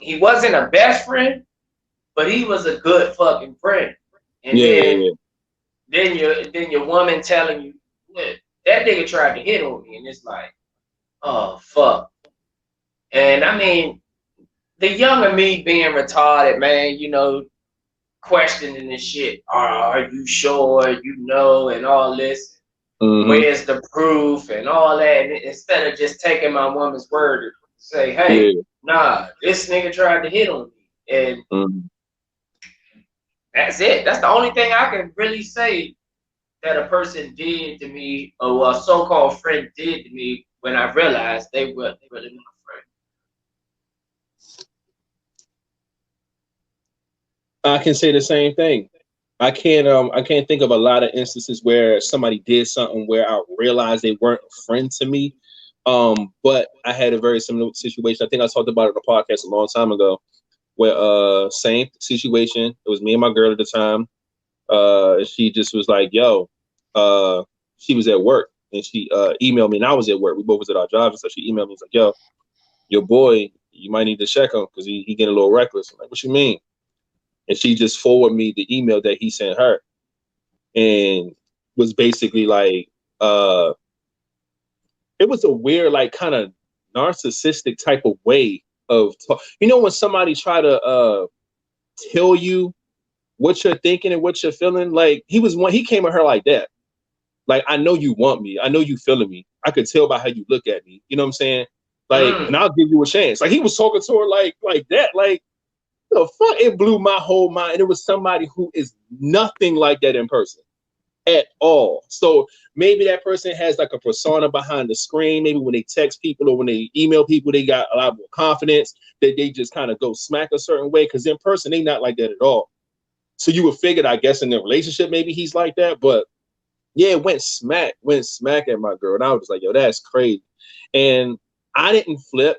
He wasn't a best friend, but he was a good fucking friend. And yeah, yeah, then yeah. your woman telling you, "Look, that nigga tried to hit on me," and it's like, oh fuck. And the younger me being retarded, man, questioning this shit. Are you sure? And all this. Mm-hmm. Where's the proof and all that? And instead of just taking my woman's word to say, hey, Yeah. nah, this nigga tried to hit on me. And Mm. that's it. That's the only thing I can really say that a person did to me, or a so-called friend did to me, when I realized they weren't really my friend. I can say the same thing. I can't think of a lot of instances where somebody did something where I realized they weren't a friend to me. But I had a very similar situation. I think I talked about it on a podcast a long time ago, where same situation. It was me and my girl at the time. She just was like, yo, she was at work and she emailed me, and I was at work. We both was at our jobs, and so she emailed me. It's like, yo, your boy, you might need to check him because he getting a little reckless. I'm like, what you mean? And she just forwarded me the email that he sent her, and was basically like, it was a weird, like, kind of narcissistic type of way of talk. You know, when somebody try to tell you what you're thinking and what you're feeling, like he came at her like that. Like, I know you want me. I know you feeling me. I could tell by how you look at me. You know what I'm saying? Like, and I'll give you a chance. Like, he was talking to her like that. Like, the fuck? It blew my whole mind. And it was somebody who is nothing like that in person at all. So maybe that person has like a persona behind the screen. Maybe when they text people or when they email people, they got a lot more confidence that they just kind of go smack a certain way. Because in person, they not like that at all. So you would figure, I guess, in their relationship, maybe he's like that. But yeah, it went smack at my girl. And I was like, yo, that's crazy. And I didn't flip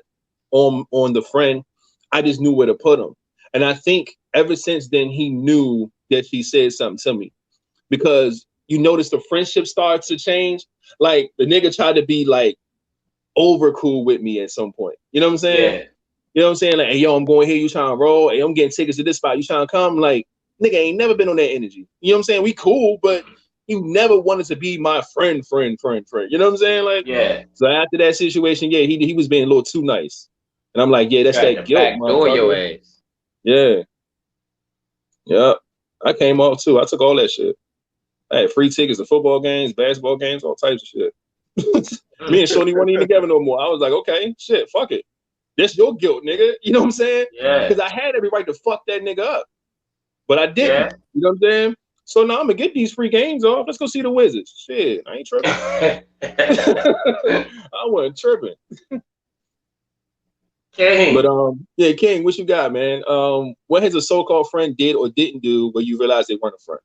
on the friend. I just knew where to put him. And I think ever since then, he knew that she said something to me, because you notice the friendship starts to change. Like, the nigga tried to be like over cool with me at some point. You know what I'm saying? Yeah. You know what I'm saying? Like, hey, yo, I'm going here. You trying to roll? Hey, I'm getting tickets to this spot. You trying to come? Like, nigga ain't never been on that energy. You know what I'm saying? We cool, but you never wanted to be my friend. You know what I'm saying? Like, Yeah. so after that situation, yeah, he was being a little too nice. And I'm like, yeah, that's Tried that to guilt, backdoor your motherfucker. ass. Yeah. Yep. I came off too. I took all that shit. I had free tickets to football games, basketball games, all types of shit. Me and Shorty weren't even together no more. I was like, okay, shit, fuck it. This your guilt, nigga. You know what I'm saying? Yeah. Because I had every right to fuck that nigga up, but I didn't. Yeah. You know what I'm saying? So now I'm gonna get these free games off. Let's go see the Wizards. Shit, I ain't tripping. I wasn't tripping. King. But yeah, King, what you got, man? What has a so-called friend did or didn't do where you realized they weren't a friend?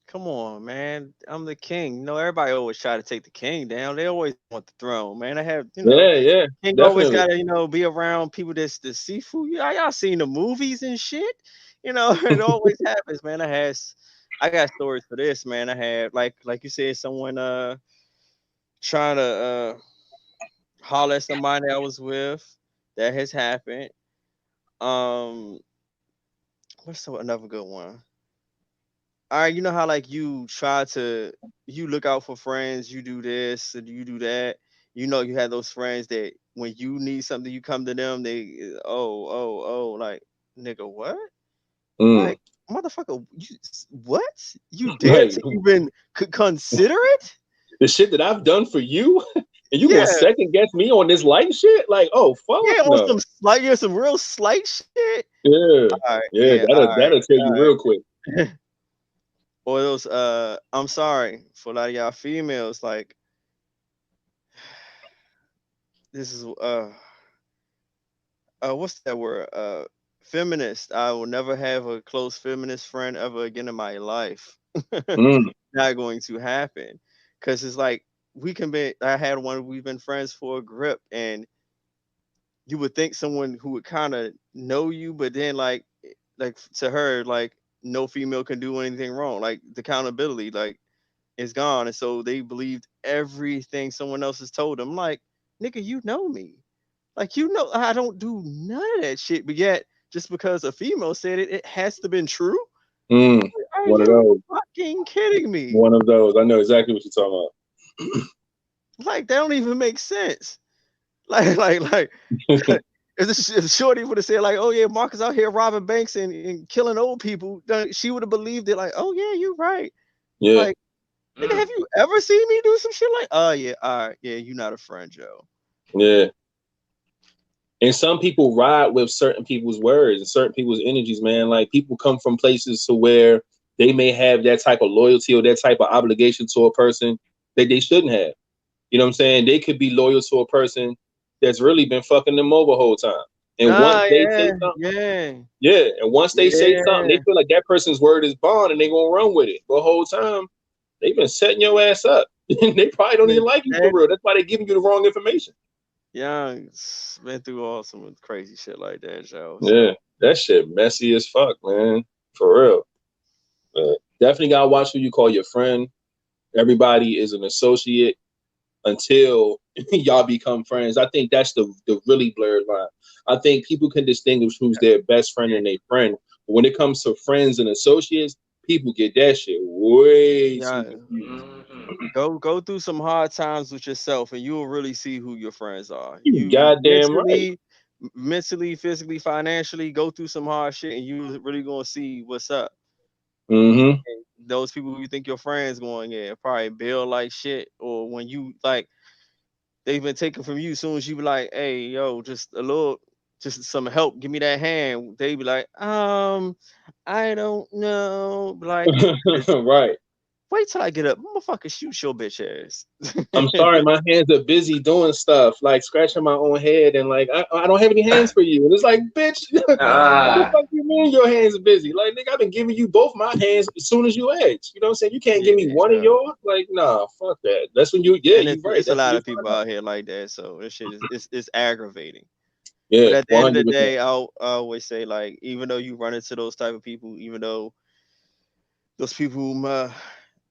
Come on, man. I'm the king. You know, everybody always try to take the king down. They always want the throne, man. I have, Yeah, king always definitely. gotta, be around people that's the seafood. Y'all seen the movies and shit. It always happens, man. I got stories for this, man. I had like you said, someone trying to holler at somebody I was with. That has happened. Um, another good one? All right, you know how like you look out for friends, you do this and you do that. You have those friends that when you need something, you come to them. They like, nigga, what? Mm. Like, motherfucker, what? You dare Like, to even consider it? the shit that I've done for you, and you gonna Yeah, second guess me on this light shit? Like, oh fuck yeah, on no. some real slight shit. Yeah, All right, yeah, yeah, that'll tell you real quick. or those I'm sorry for a lot of y'all females, like this is what's that word? Feminist. I will never have a close feminist friend ever again in my life. Mm. Not going to happen. Cause it's like I had one, we've been friends for a grip, and you would think someone who would kind of know you, but then like to her, like no female can do anything wrong. Like the accountability, like is gone. And so they believed everything someone else has told them. Like, nigga, you know me. Like, I don't do none of that shit. But yet, just because a female said it, it has to been true. Mm. Are One of you those. fucking kidding me? One of those. I know exactly what you're talking about. Like, that don't even make sense. Like, if Shorty would have said, like, oh yeah, Marcus out here robbing banks and killing old people, then she would have believed it, like, oh yeah, you're right. Yeah, Like, nigga, have you ever seen me do some shit like, oh yeah, all right, yeah, you're not a friend, Joe. yeah. And some people ride with certain people's words and certain people's energies, man. Like, people come from places to where they may have that type of loyalty or that type of obligation to a person that they shouldn't have. You know what I'm saying? They could be loyal to a person that's really been fucking them over the whole time. And once they say Yeah, something, yeah, yeah, and once they say something, they yeah. feel like that person's word is bond, and they gonna run with it. The whole time they've been setting your ass up. They probably don't even like you for That real. That's why they're giving you the wrong information. Young been through all some crazy shit like that, Joe. Yeah, So that shit messy as fuck, man. For real. But definitely gotta watch who you call your friend. Everybody is an associate until y'all become friends. I think that's the really blurred line. I think people can distinguish who's their best friend and their friend. But when it comes to friends and associates, people get that shit way too yeah, confused. Mm-hmm. go through some hard times with yourself, and you will really see who your friends are. You You goddamn right. mentally, physically, financially, go through some hard shit, and you really gonna see what's up. Mm-hmm. And those people who you think your friends going, yeah, probably build like shit, or when you like they've been taken from you. As soon as you be like, hey, yo, just a little, just some help, give me that hand. They be like, I don't know. Like, Right. wait till I get up, motherfucker, shoot your bitch ass. I'm sorry, my hands are busy doing stuff, like scratching my own head, and like I don't have any hands for you. And it's like, bitch, what the Ah, fuck you mean your hands are busy? Like, nigga, I've been giving you both my hands as soon as you asked. You know what I'm saying? You can't give me one of Yeah, yours? Like, nah, fuck that. That's when you, yeah, and you right. it's a That's when lot you of people find out. out here like that. So this shit is it's aggravating. But Yeah, at the end of the 100%. day, I always say like, even though you run into those type of people, even though those people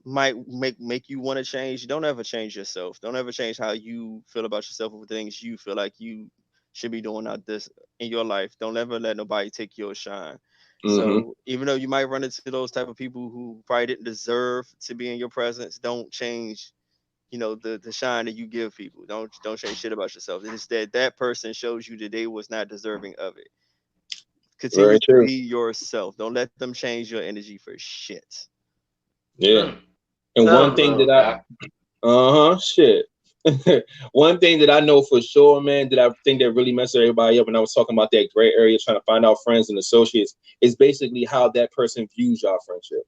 might make you want to change, don't ever change yourself. Don't ever change how you feel about yourself or things you feel like you should be doing out this in your life. Don't ever let nobody take your shine. Mm-hmm. So even though you might run into those type of people who probably didn't deserve to be in your presence, don't change, the shine that you give people. Don't change shit about yourself. It's that person shows you that they was not deserving of it. Continue Very to true. be yourself. Don't let them change your energy for shit. Yeah. mm. And one Some thing that love, I, Doc. shit. One thing that I know for sure, man, that I think that really messed everybody up when I was talking about that gray area, trying to find out friends and associates, is basically how that person views your friendship.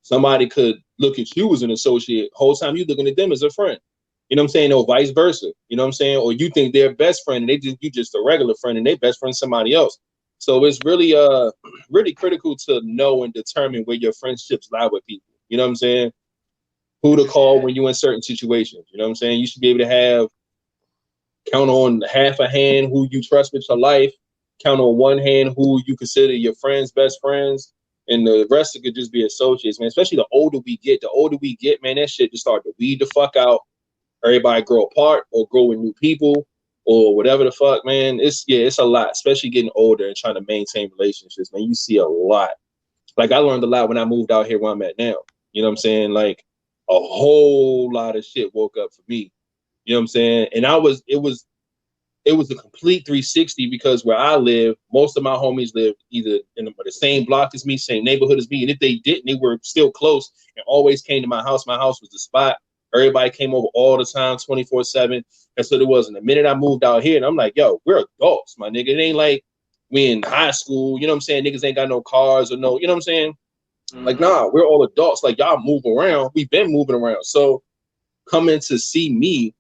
Somebody could look at you as an associate, whole time you looking at them as a friend. You know what I'm saying? Or vice versa. You know what I'm saying? Or you think they're best friend and you just a regular friend and they best friend somebody else. So it's really really critical to know and determine where your friendships lie with people. You know what I'm saying? Who to call Yeah. when you're in certain situations. You know what I'm saying? You should be able to count on half a hand who you trust with your life, count on one hand who you consider your friends, best friends, and the rest could just be associates, man. Especially the older we get, man, that shit just start to weed the fuck out. Everybody grow apart or grow with new people or whatever the fuck, man. It's a lot, especially getting older and trying to maintain relationships, man. You see a lot. Like I learned a lot when I moved out here where I'm at now. You know what I'm saying? Like a whole lot of shit woke up for me. You know what I'm saying? And it was a complete 360 because where I live, most of my homies lived either in the same block as me, same neighborhood as me. And if they didn't, they were still close and always came to my house. My house was the spot. Everybody came over all the time, 24/7. And so there wasn't. The minute I moved out here, and I'm like, yo, we're adults, my nigga. It ain't like we in high school. You know what I'm saying? Niggas ain't got no cars or no, you know what I'm saying? Like, Mm-hmm. nah, we're all adults. Like, y'all move around. We've been moving around. So coming to see me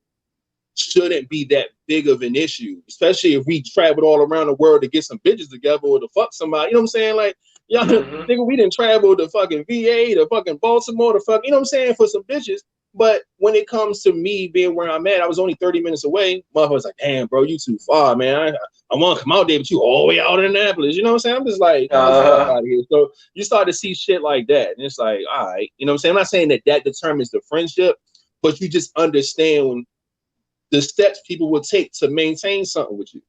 shouldn't be that big of an issue, especially if we traveled all around the world to get some bitches together or to fuck somebody. You know what I'm saying? Like, y'all, Mm-hmm. nigga, we didn't travel to fucking VA, to fucking Baltimore, to fuck, you know what I'm saying, for some bitches. But when it comes to me being where I'm at, I was only 30 minutes away. Motherfuckers like, damn, bro, you too far, man. I want to come out there, but you all the way out in Annapolis. You know what I'm saying? I'm just like, get the fuck Uh, out of here. So you start to see shit like that. And it's like, all right. You know what I'm saying? I'm not saying that determines the friendship, but you just understand the steps people will take to maintain something with you.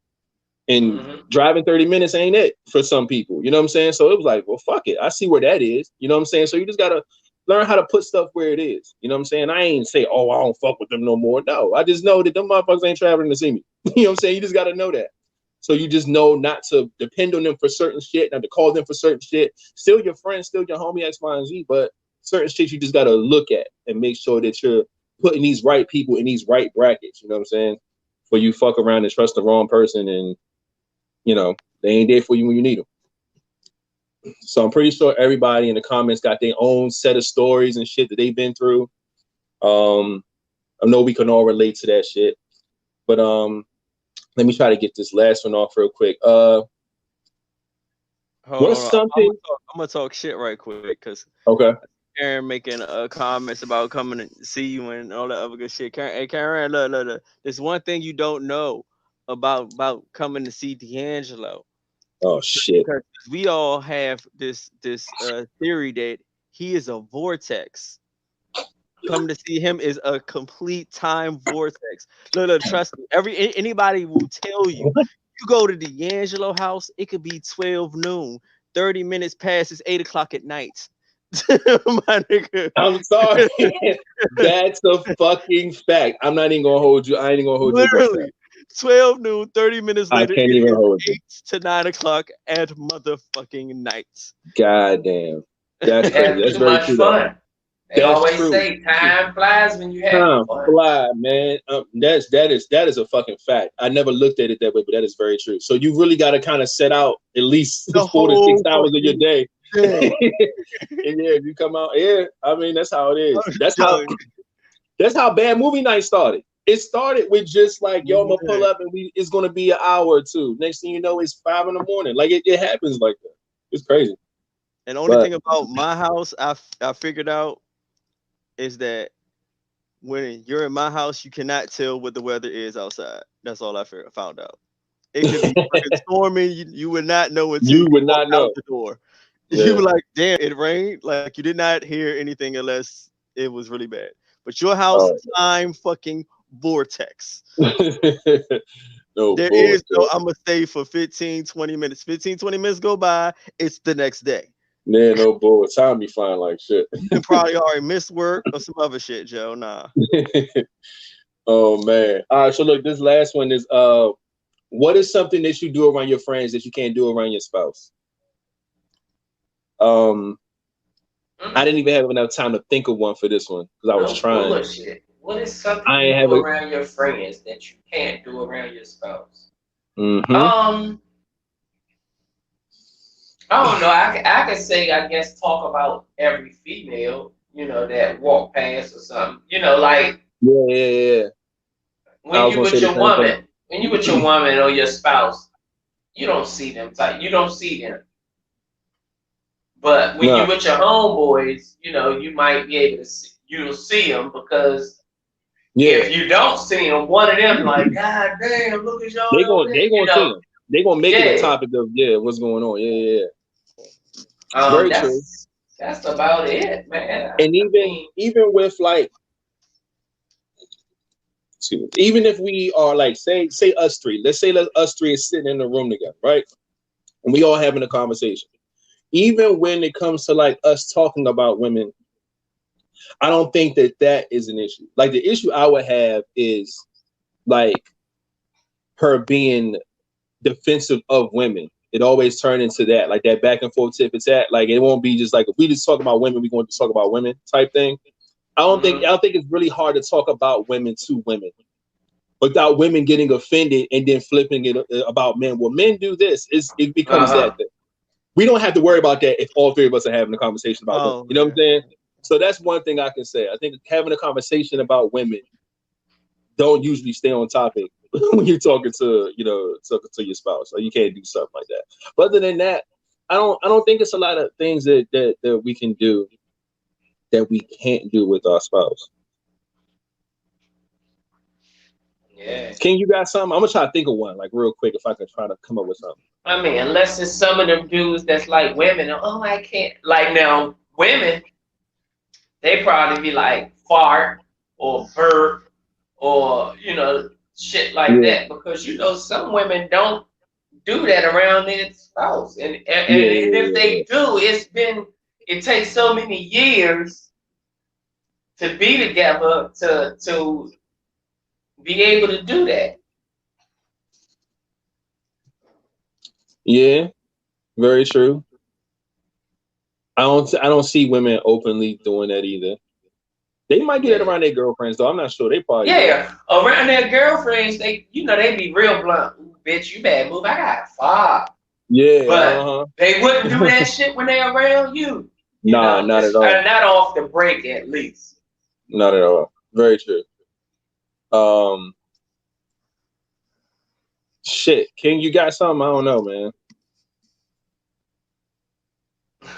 And mm-hmm. driving 30 minutes ain't it for some people. You know what I'm saying? So it was like, well, fuck it. I see where that is. You know what I'm saying? So you just gotta learn how to put stuff where it is. You know what I'm saying? I ain't say, oh, I don't fuck with them no more. No, I just know that them motherfuckers ain't traveling to see me. You know what I'm saying? You just gotta know that. So you just know not to depend on them for certain shit, not to call them for certain shit. Still your friend, still your homie, X, Y, and Z, but certain shit you just gotta look at and make sure that you're putting these right people in these right brackets. You know what I'm saying? For you fuck around and trust the wrong person, and they ain't there for you when you need them. So I'm pretty sure everybody in the comments got their own set of stories and shit that they've been through. I know we can all relate to that shit, but let me try to get this last one off real quick. What's something? I'm gonna talk shit right quick because Okay. Karen making comments about coming to see you and all that other good shit. Karen, hey Karen, look. There's one thing you don't know about coming to see D'Angelo. Oh shit. Because we all have this theory that he is a vortex. Coming to see him is a complete time vortex. Look, trust me. Anybody will tell you. You go to D'Angelo house, it could be 12 noon. 30 minutes past, it's 8 o'clock at night. My nigga. I'm sorry. That's a fucking fact. I'm not even gonna hold you. I ain't even gonna hold you. Literally, 12 noon, 30 minutes later, I can't even hold you. 8 to 9 o'clock at motherfucking night. God damn. That's crazy. That's too very much true. fun. They That's always true. say time flies when you have Time fun. fly, man. That is a fucking fact. I never looked at it that way, but that is very true. So you really got to kind of set out at least The 4 to 6 hours of your day. day. And yeah, if you come out, yeah, I mean that's how it is. That's how bad movie night started. It started with just like, yo, I'm gonna pull up and it's gonna be an hour or two. Next thing you know, it's 5 in the morning. Like it happens like that. It's crazy. And the only thing about my house I figured out is that when you're in my house, you cannot tell what the weather is outside. That's all I found out. It could be fucking storming. You would not know until you would not know out the door. Yeah. You were like, damn, it rained. Like you did not hear anything unless it was really bad. But your house, time fucking vortex. No, there is no, I'm gonna stay for 15, 20 minutes. 15, 20 minutes go by, it's the next day. Man, no bull. Time be flying like shit. You probably already missed work or some other shit, Joe. Nah. Oh man. All right, so look, this last one is what is something that you do around your friends that you can't do around your spouse? I didn't even have enough time to think of one for this one because I was trying. Bullshit. What is something you do around your friends that you can't do around your spouse? Mm-hmm. I don't know. I could say, I guess, talk about every female, that walk past or something. Like yeah. When you with your woman or your spouse, you don't see them you don't see them. But when you with your homeboys, you might be able to see. You'll see them because if you don't see them, one of them like, God damn, look at y'all. They gonna see them. They gonna make it a topic of what's going on. Yeah. Very true. That's about it, man. And even with like, even if we are like, say us three. Let's say us three is sitting in the room together, right? And we all having a conversation. Even when it comes to like us talking about women, I don't think that is an issue. Like the issue I would have is like her being defensive of women. It always turn into that, like that back and forth tip. It's at like it won't be just like if we just talk about women, we're going to talk about women type thing. I don't think it's really hard to talk about women to women without women getting offended and then flipping it about men. Well, men do this. It becomes that thing. We don't have to worry about that if all three of us are having a conversation about women. You know what I'm saying? So that's one thing I can say. I think having a conversation about women don't usually stay on topic when you're talking to your spouse. Like you can't do something like that. But other than that, I don't think it's a lot of things that we can do that we can't do with our spouse. Yeah. Can you got something? I'm gonna try to think of one like real quick if I can try to come up with something. I mean, unless it's some of them dudes that's like women. Oh, I can't. Like now, women, they probably be like fart or burp or shit like that because some women don't do that around their spouse, and if they do, it takes so many years to be together to be able to do that. Yeah, very true. I don't see women openly doing that either. They might do that around their girlfriends though. I'm not sure. They probably around their girlfriends. They they be real blunt. Ooh, bitch, you better move. I got 5. Yeah, but they wouldn't do that shit when they're around you. Nah, not at all. Not off the break, at least. Not at all. Very true. Shit, King, you got something? I don't know, man.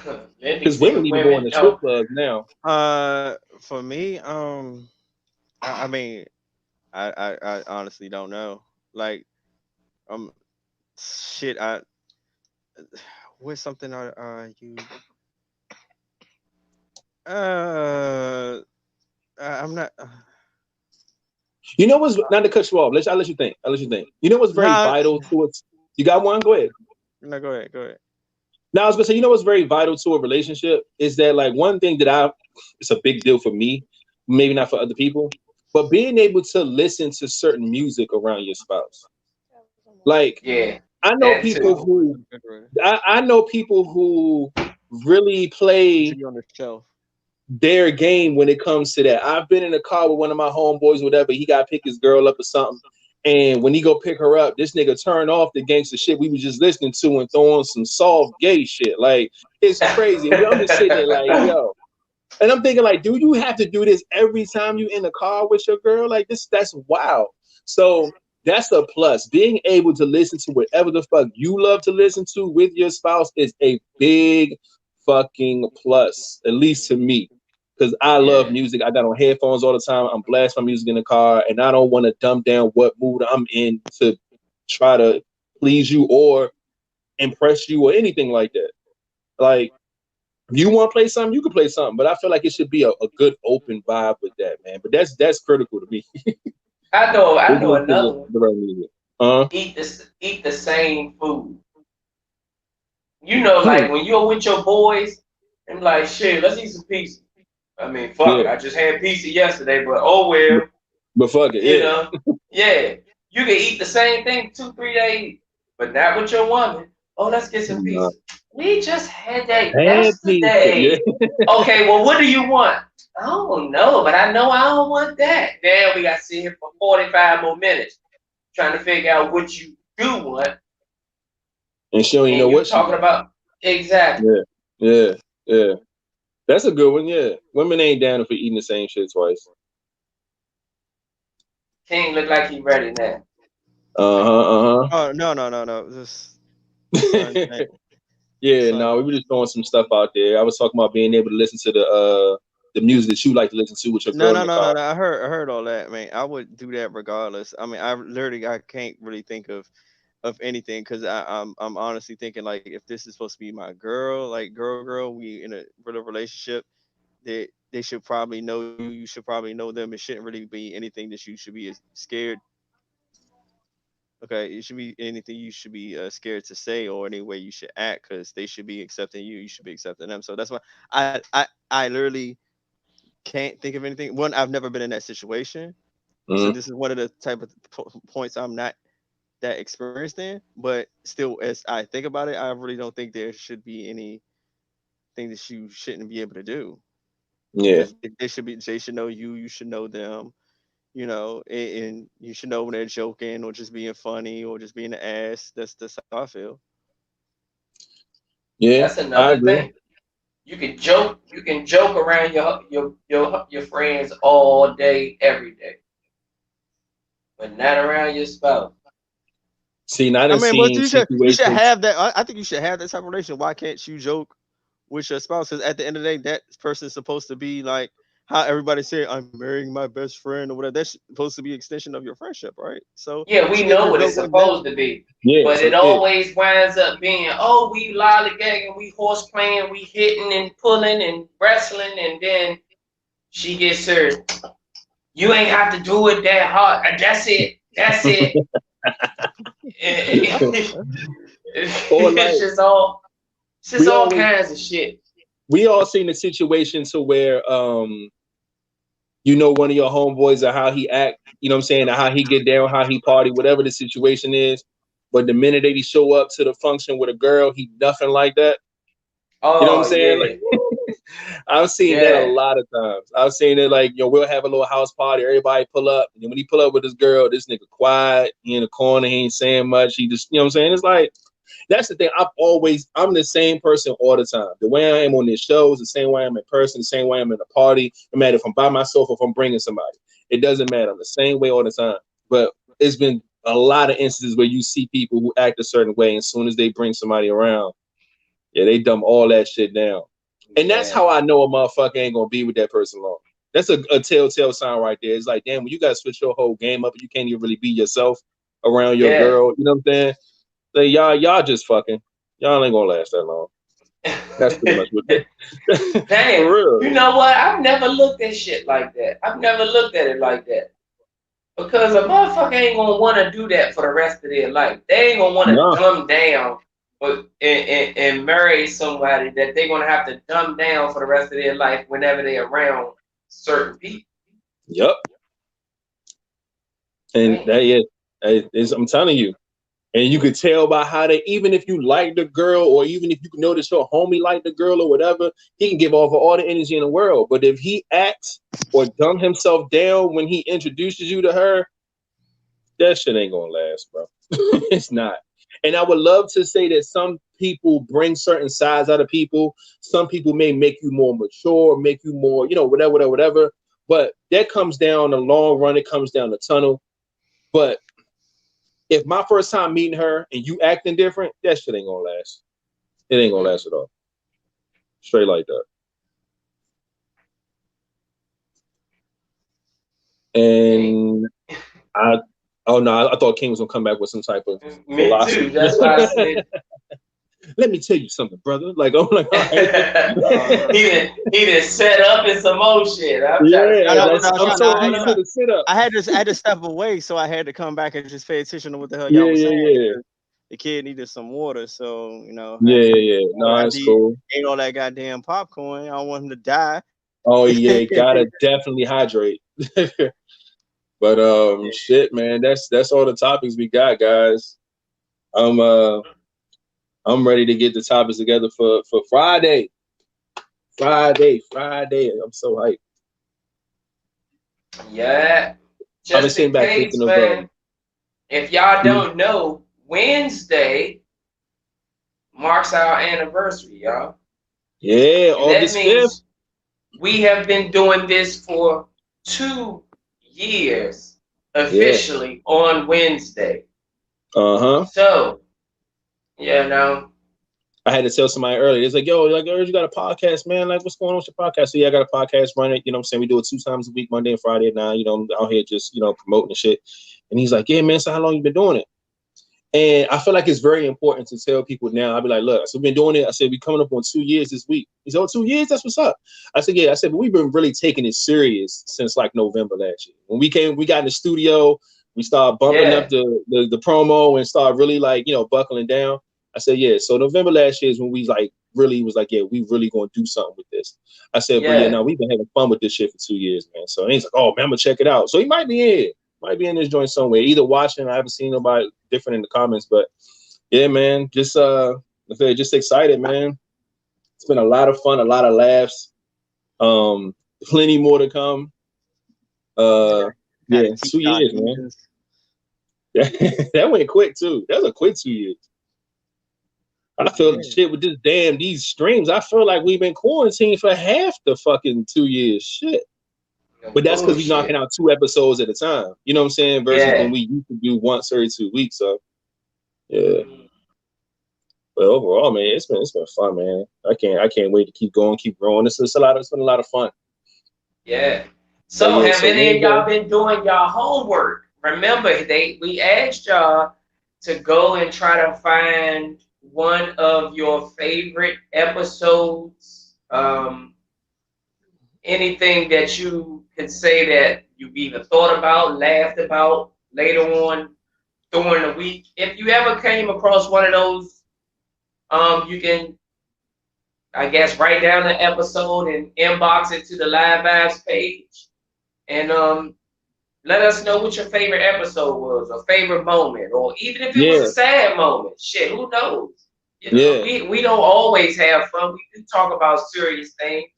Let me Because see women what need to go in women the know. strip clubs now. For me, I mean, I honestly don't know. Like, um, shit, what's something you uh, I'm not. You know what's not to cut you off. I'll let you think. I'll let you think. You know what's very Nah, vital to it? You got one? Go ahead. no, go ahead, go ahead. Now I was gonna say, you know what's very vital to a relationship is that like one thing that it's a big deal for me, maybe not for other people, but being able to listen to certain music around your spouse. Like Yeah, I know that people too. who Refrigerator. I know people who really play See on the shelf. their game when it comes to that. I've been in a car with one of my homeboys, whatever. He got to pick his girl up or something. And when he go pick her up, this nigga turn off the gangster shit we was just listening to and throwing some soft gay shit. Like, it's crazy. And I'm just sitting there like, yo. And I'm thinking, like, do you have to do this every time you in the car with your girl? Like, that's wild. So that's a plus. Being able to listen to whatever the fuck you love to listen to with your spouse is a big fucking plus, at least to me. Because I love Yeah, music. I got on headphones all the time. I'm blasting my music in the car, and I don't want to dumb down what mood I'm in to try to please you or impress you or anything like that. Like, if you want to play something, you can play something, but I feel like it should be a good open vibe with that, man. But that's critical to me. I know. I know Listening to another one. the right music. Uh-huh. Eat the same food. You know, Hmm. like when you're with your boys, and like shit, let's eat some pizza. I mean, fuck it. Yeah. I just had pizza yesterday, but oh well. But fuck it, You yeah. know, yeah. You can eat the same thing 2, 3 days, but not with your woman. Oh, let's get some Nah. pizza. We just had that Bad pizza, yeah. yesterday. Okay, well, what do you want? I don't know, but I know I don't want that. Damn, we got to sit here for 45 more minutes trying to figure out what you do want, And she don't even know and you what she talking wants. about exactly. Yeah. Yeah. Yeah. That's a good one, yeah. Women ain't down for eating the same shit twice. King look like he ready now. Uh-huh, Oh no. Just trying to uh-huh. think. Yeah, So, no, we were just throwing some stuff out there. I was talking about being able to listen to the music that you like to listen to with your no, girl in no, the no, no, car. no. I heard all that, man. I would do that regardless. I mean, I can't really think of anything because I'm honestly thinking like if this is supposed to be my girl, like girl, we in a real relationship. They should probably know you. You should probably know them. It shouldn't really be anything that you should be scared. Okay, it should be anything you should be scared to say or any way you should act because they should be accepting you. You should be accepting them. So that's why I literally can't think of anything. One, I've never been in that situation, so Mm-hmm. this is one of the type of points I'm not that experienced in. But still, as I think about it, I really don't think there should be anything that you shouldn't be able to do Yeah. because they should know you. You should know them. And you should know when they're joking or just being funny or just being an ass. That's how I feel. Yeah, That's I another agree. thing. You can joke around your friends all day, every day, but not around your spouse. See, and I I done mean, but seen you should situations. have that. I think you should have that type of relation. Why can't you joke with your spouse? Because at the end of the day, that person's supposed to be like how everybody say, "I'm marrying my best friend" or whatever. That's supposed to be an extension of your friendship, right? So Yeah, you we should be able know to what it's joke with them. supposed to be, Yeah, but so it yeah. always winds up being, oh, we lollygagging, we horse playing, we hitting and pulling and wrestling, and then she gets her. You ain't have to do it that hard. That's it. That's it. Or It's like just we all always kinds of shit. we all seen a situation to where you know one of your homeboys or how he act, you know what I'm saying, or how he get down, how he party, whatever the situation is. But the minute that he show up to the function with a girl, he nothing like that. You know what I'm Oh saying? yeah, Like, I've seen that a yeah. lot of times. I've seen it like, we'll have a little house party, everybody pull up, and then when he pull up with this girl, this nigga quiet, he in the corner, he ain't saying much. He just, you know what I'm saying? It's like that's the thing. I'm the same person all the time. The way I am on this show is the same way I'm in person, the same way I'm in a party. No matter if I'm by myself or if I'm bringing somebody. It doesn't matter. I'm the same way all the time. But it's been a lot of instances where you see people who act a certain way, and as soon as they bring somebody around, yeah, they dumb all that shit down. And that's how I know a motherfucker ain't gonna be with that person long. That's a telltale sign right there. It's like, damn, when you guys switch your whole game up, you can't even really be yourself around your girl. You know what I'm saying? Like, y'all just fucking. Y'all ain't gonna last that long. That's pretty much what that. Damn. For real. You know what? I've never looked at shit like that. I've never looked at it like that. Because a motherfucker ain't gonna want to do that for the rest of their life. They ain't gonna want to dumb down and marry somebody that they're gonna have to dumb down for the rest of their life whenever they're around certain people. Yep. And I'm telling you. And you could tell by how they, even if you like the girl, or even if you know that your homie like the girl or whatever, he can give off all the energy in the world. But if he acts or dumb himself down when he introduces you to her, that shit ain't gonna last, bro. It's not. And I would love to say that some people bring certain sides out of people. Some people may make you more mature, make you more, whatever. But that comes down the long run. It comes down the tunnel. But if my first time meeting her and you acting different, that shit ain't gonna last. It ain't gonna last at all. Straight like that. And I thought King was gonna come back with some type of philosophy. Me too. That's why I said. Let me tell you something, brother. Like, I'm like, all right. he done set up in some old shit. I'm so used to the sit up. I had to step away, so I had to come back and just pay attention to what the hell y'all was saying. Yeah. The kid needed some water, so Yeah. No, it's cool. Ate all that goddamn popcorn. I don't want him to die. Oh yeah, gotta definitely hydrate. But shit, man, that's all the topics we got, guys. I'm ready to get the topics together for Friday. Friday. I'm so hyped. Yeah. Just in case, man, if y'all don't know, Wednesday marks our anniversary, y'all. Yeah, August 5th. We have been doing this for 2 years officially on Wednesday. So, I had to tell somebody earlier. It's like, yo, like, I heard you got a podcast, man. Like, what's going on with your podcast? So yeah, I got a podcast running. You know what I'm saying? We do it 2 times a week, Monday and Friday. Now, I'm out here just, promoting and shit. And he's like, yeah, man, so how long you been doing it? And I feel like it's very important to tell people now. I'll be like, look, so we've been doing it. I said, we coming up on 2 years this week. He said, 2 years? That's what's up. I said, yeah. I said, but we've been really taking it serious since like November last year. When we got in the studio, we started bumping up the promo and started really like, buckling down. I said, yeah. So November last year is when we like really was like, yeah, we really gonna do something with this. I said, but yeah, no, we've been having fun with this shit for 2 years, man. So he's like, oh man, I'm gonna check it out. So he might be in this joint somewhere, either watching. I haven't seen nobody different in the comments, but yeah, man, just excited, man. It's been a lot of fun, a lot of laughs, plenty more to come. 2 years, man. That went quick too. That was a quick 2 years. I feel shit with these streams. I feel like we've been quarantined for half the fucking 2 years. Shit. But that's because we're knocking out 2 episodes at a time. You know what I'm saying? Versus when we used to do once every 2 weeks. So yeah. But overall, man, it's been fun, man. I can't wait to keep going, keep growing. It's been a lot of fun. Yeah. So have any of y'all been doing y'all homework? Remember, we asked y'all to go and try to find one of your favorite episodes. Anything that you could say that you've either thought about, laughed about later on during the week. If you ever came across one of those, you can, I guess, write down the episode and inbox it to the Live Vibes page. And let us know what your favorite episode was, or favorite moment, or even if it was a sad moment. Shit, who knows? We don't always have fun. We do talk about serious things.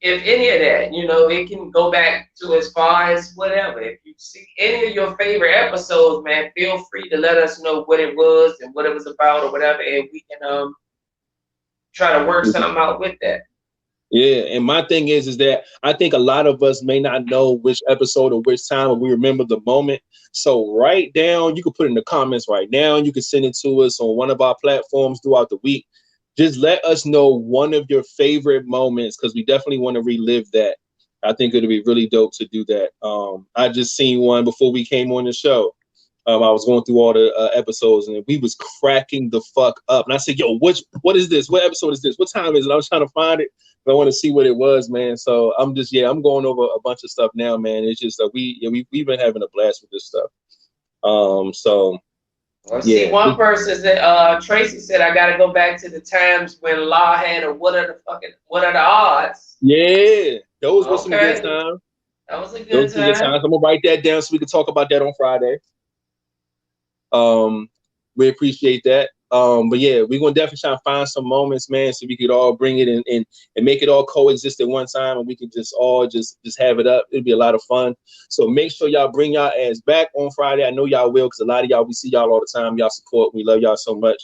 If any of that, it can go back to as far as whatever. If you see any of your favorite episodes, man, feel free to let us know what it was and what it was about or whatever, and we can try to work something out with that. Yeah, and my thing is that I think a lot of us may not know which episode or which time, but we remember the moment. So write down, you can put in the comments right now, you can send it to us on one of our platforms throughout the week. Just let us know one of your favorite moments because we definitely want to relive that. I think it'll be really dope to do that. I just seen one before we came on the show. I was going through all the episodes and we was cracking the fuck up. And I said, "Yo, what is this? What episode is this? What time is it?" I was trying to find it. I want to see what it was, man. So I'm going over a bunch of stuff now, man. It's just we've been having a blast with this stuff. So Well, see, yeah, one person said, Tracy said, I gotta go back to the times when Law had a what are the odds? yeah, those were some good Okay, times. that was a Those good were good time. times. I'm gonna write that down so we can talk about that on Friday. We appreciate that. But yeah, we're gonna definitely try to find some moments, man, so we could all bring it in and make it all coexist at one time, and we can just all just have it up. It'd be a lot of fun. So make sure y'all bring y'all ass back on Friday. I know y'all will, because a lot of y'all, we see y'all all the time. Y'all support. We love y'all so much.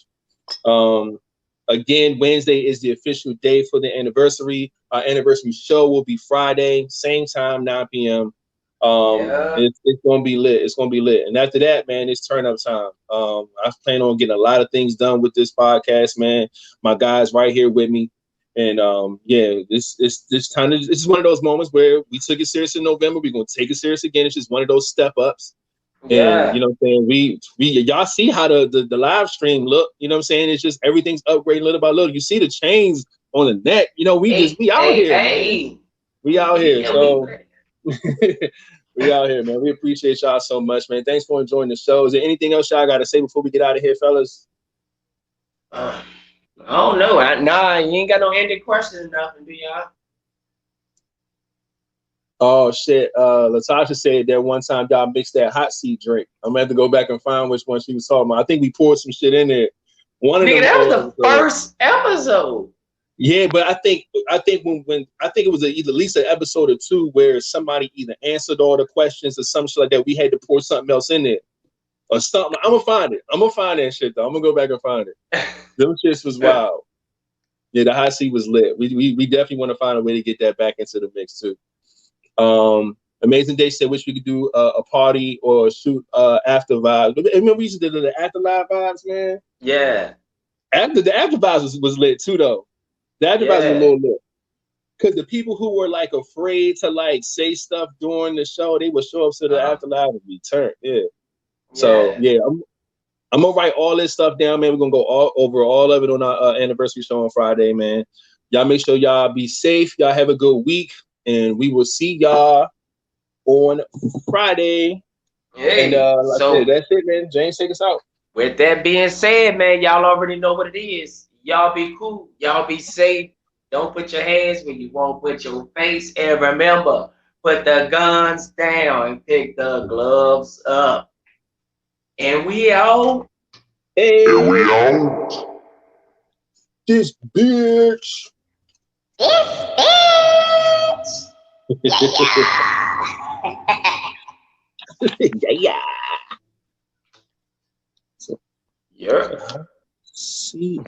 Again, Wednesday is the official day for the anniversary. Our anniversary show will be Friday, same time, 9 p.m. Yeah. It's gonna be lit. It's gonna be lit. And after that, man, it's turn up time. I plan on getting a lot of things done with this podcast, man. My guys right here with me. And yeah, this is one of those moments where we took it serious in November. We're gonna take it serious again. It's just one of those step ups. And Yeah. you know what I'm saying? We y'all see how the live stream look, you know what I'm saying? It's just everything's upgrading little by little. You see the chains on the neck, you know, we out here, man. We out here. So we out here, man. We appreciate y'all so much, man. Thanks for enjoying the show. Is there anything else y'all got to say before we get out of here, fellas? I don't know. Nah, you ain't got no ending question or nothing, do y'all? Oh shit. Latasha said that one time y'all mixed that hot seat drink. I'm gonna have to go back and find which one she was talking about. I think we poured some shit in there. One of Nigga, them that was the episodes. first episode. Yeah, but I think when I think it was either at least an episode or two where somebody either answered all the questions or some shit like that. We had to pour something else in there or something. I'm gonna find it. I'm gonna find that shit though. I'm gonna go back and find it. Those shits was wild. Yeah, the hot seat was lit. We definitely want to find a way to get that back into the mix too. Amazing Day said, wish we could do a party or shoot after vibes. Remember we used to do the after live vibes, man. Yeah. After the after vibes was lit too though. The after vibes was a little lit. Because the people who were like afraid to like say stuff during the show, they would show up to the afterlife and be turned. Yeah. So yeah, I'm gonna write all this stuff down, man. We're gonna go over all of it on our anniversary show on Friday, man. Y'all make sure y'all be safe. Y'all have a good week, and we will see y'all on Friday. Hey, And so that's it, man. James, take us out. with that being said, man, y'all already know what it is. Y'all be cool. Y'all be safe. Don't put your hands where you won't put your face. And remember, put the guns down and pick the gloves up. And we out. Hey, And we out. this bitch. This bitch. Yeah. Yeah. See.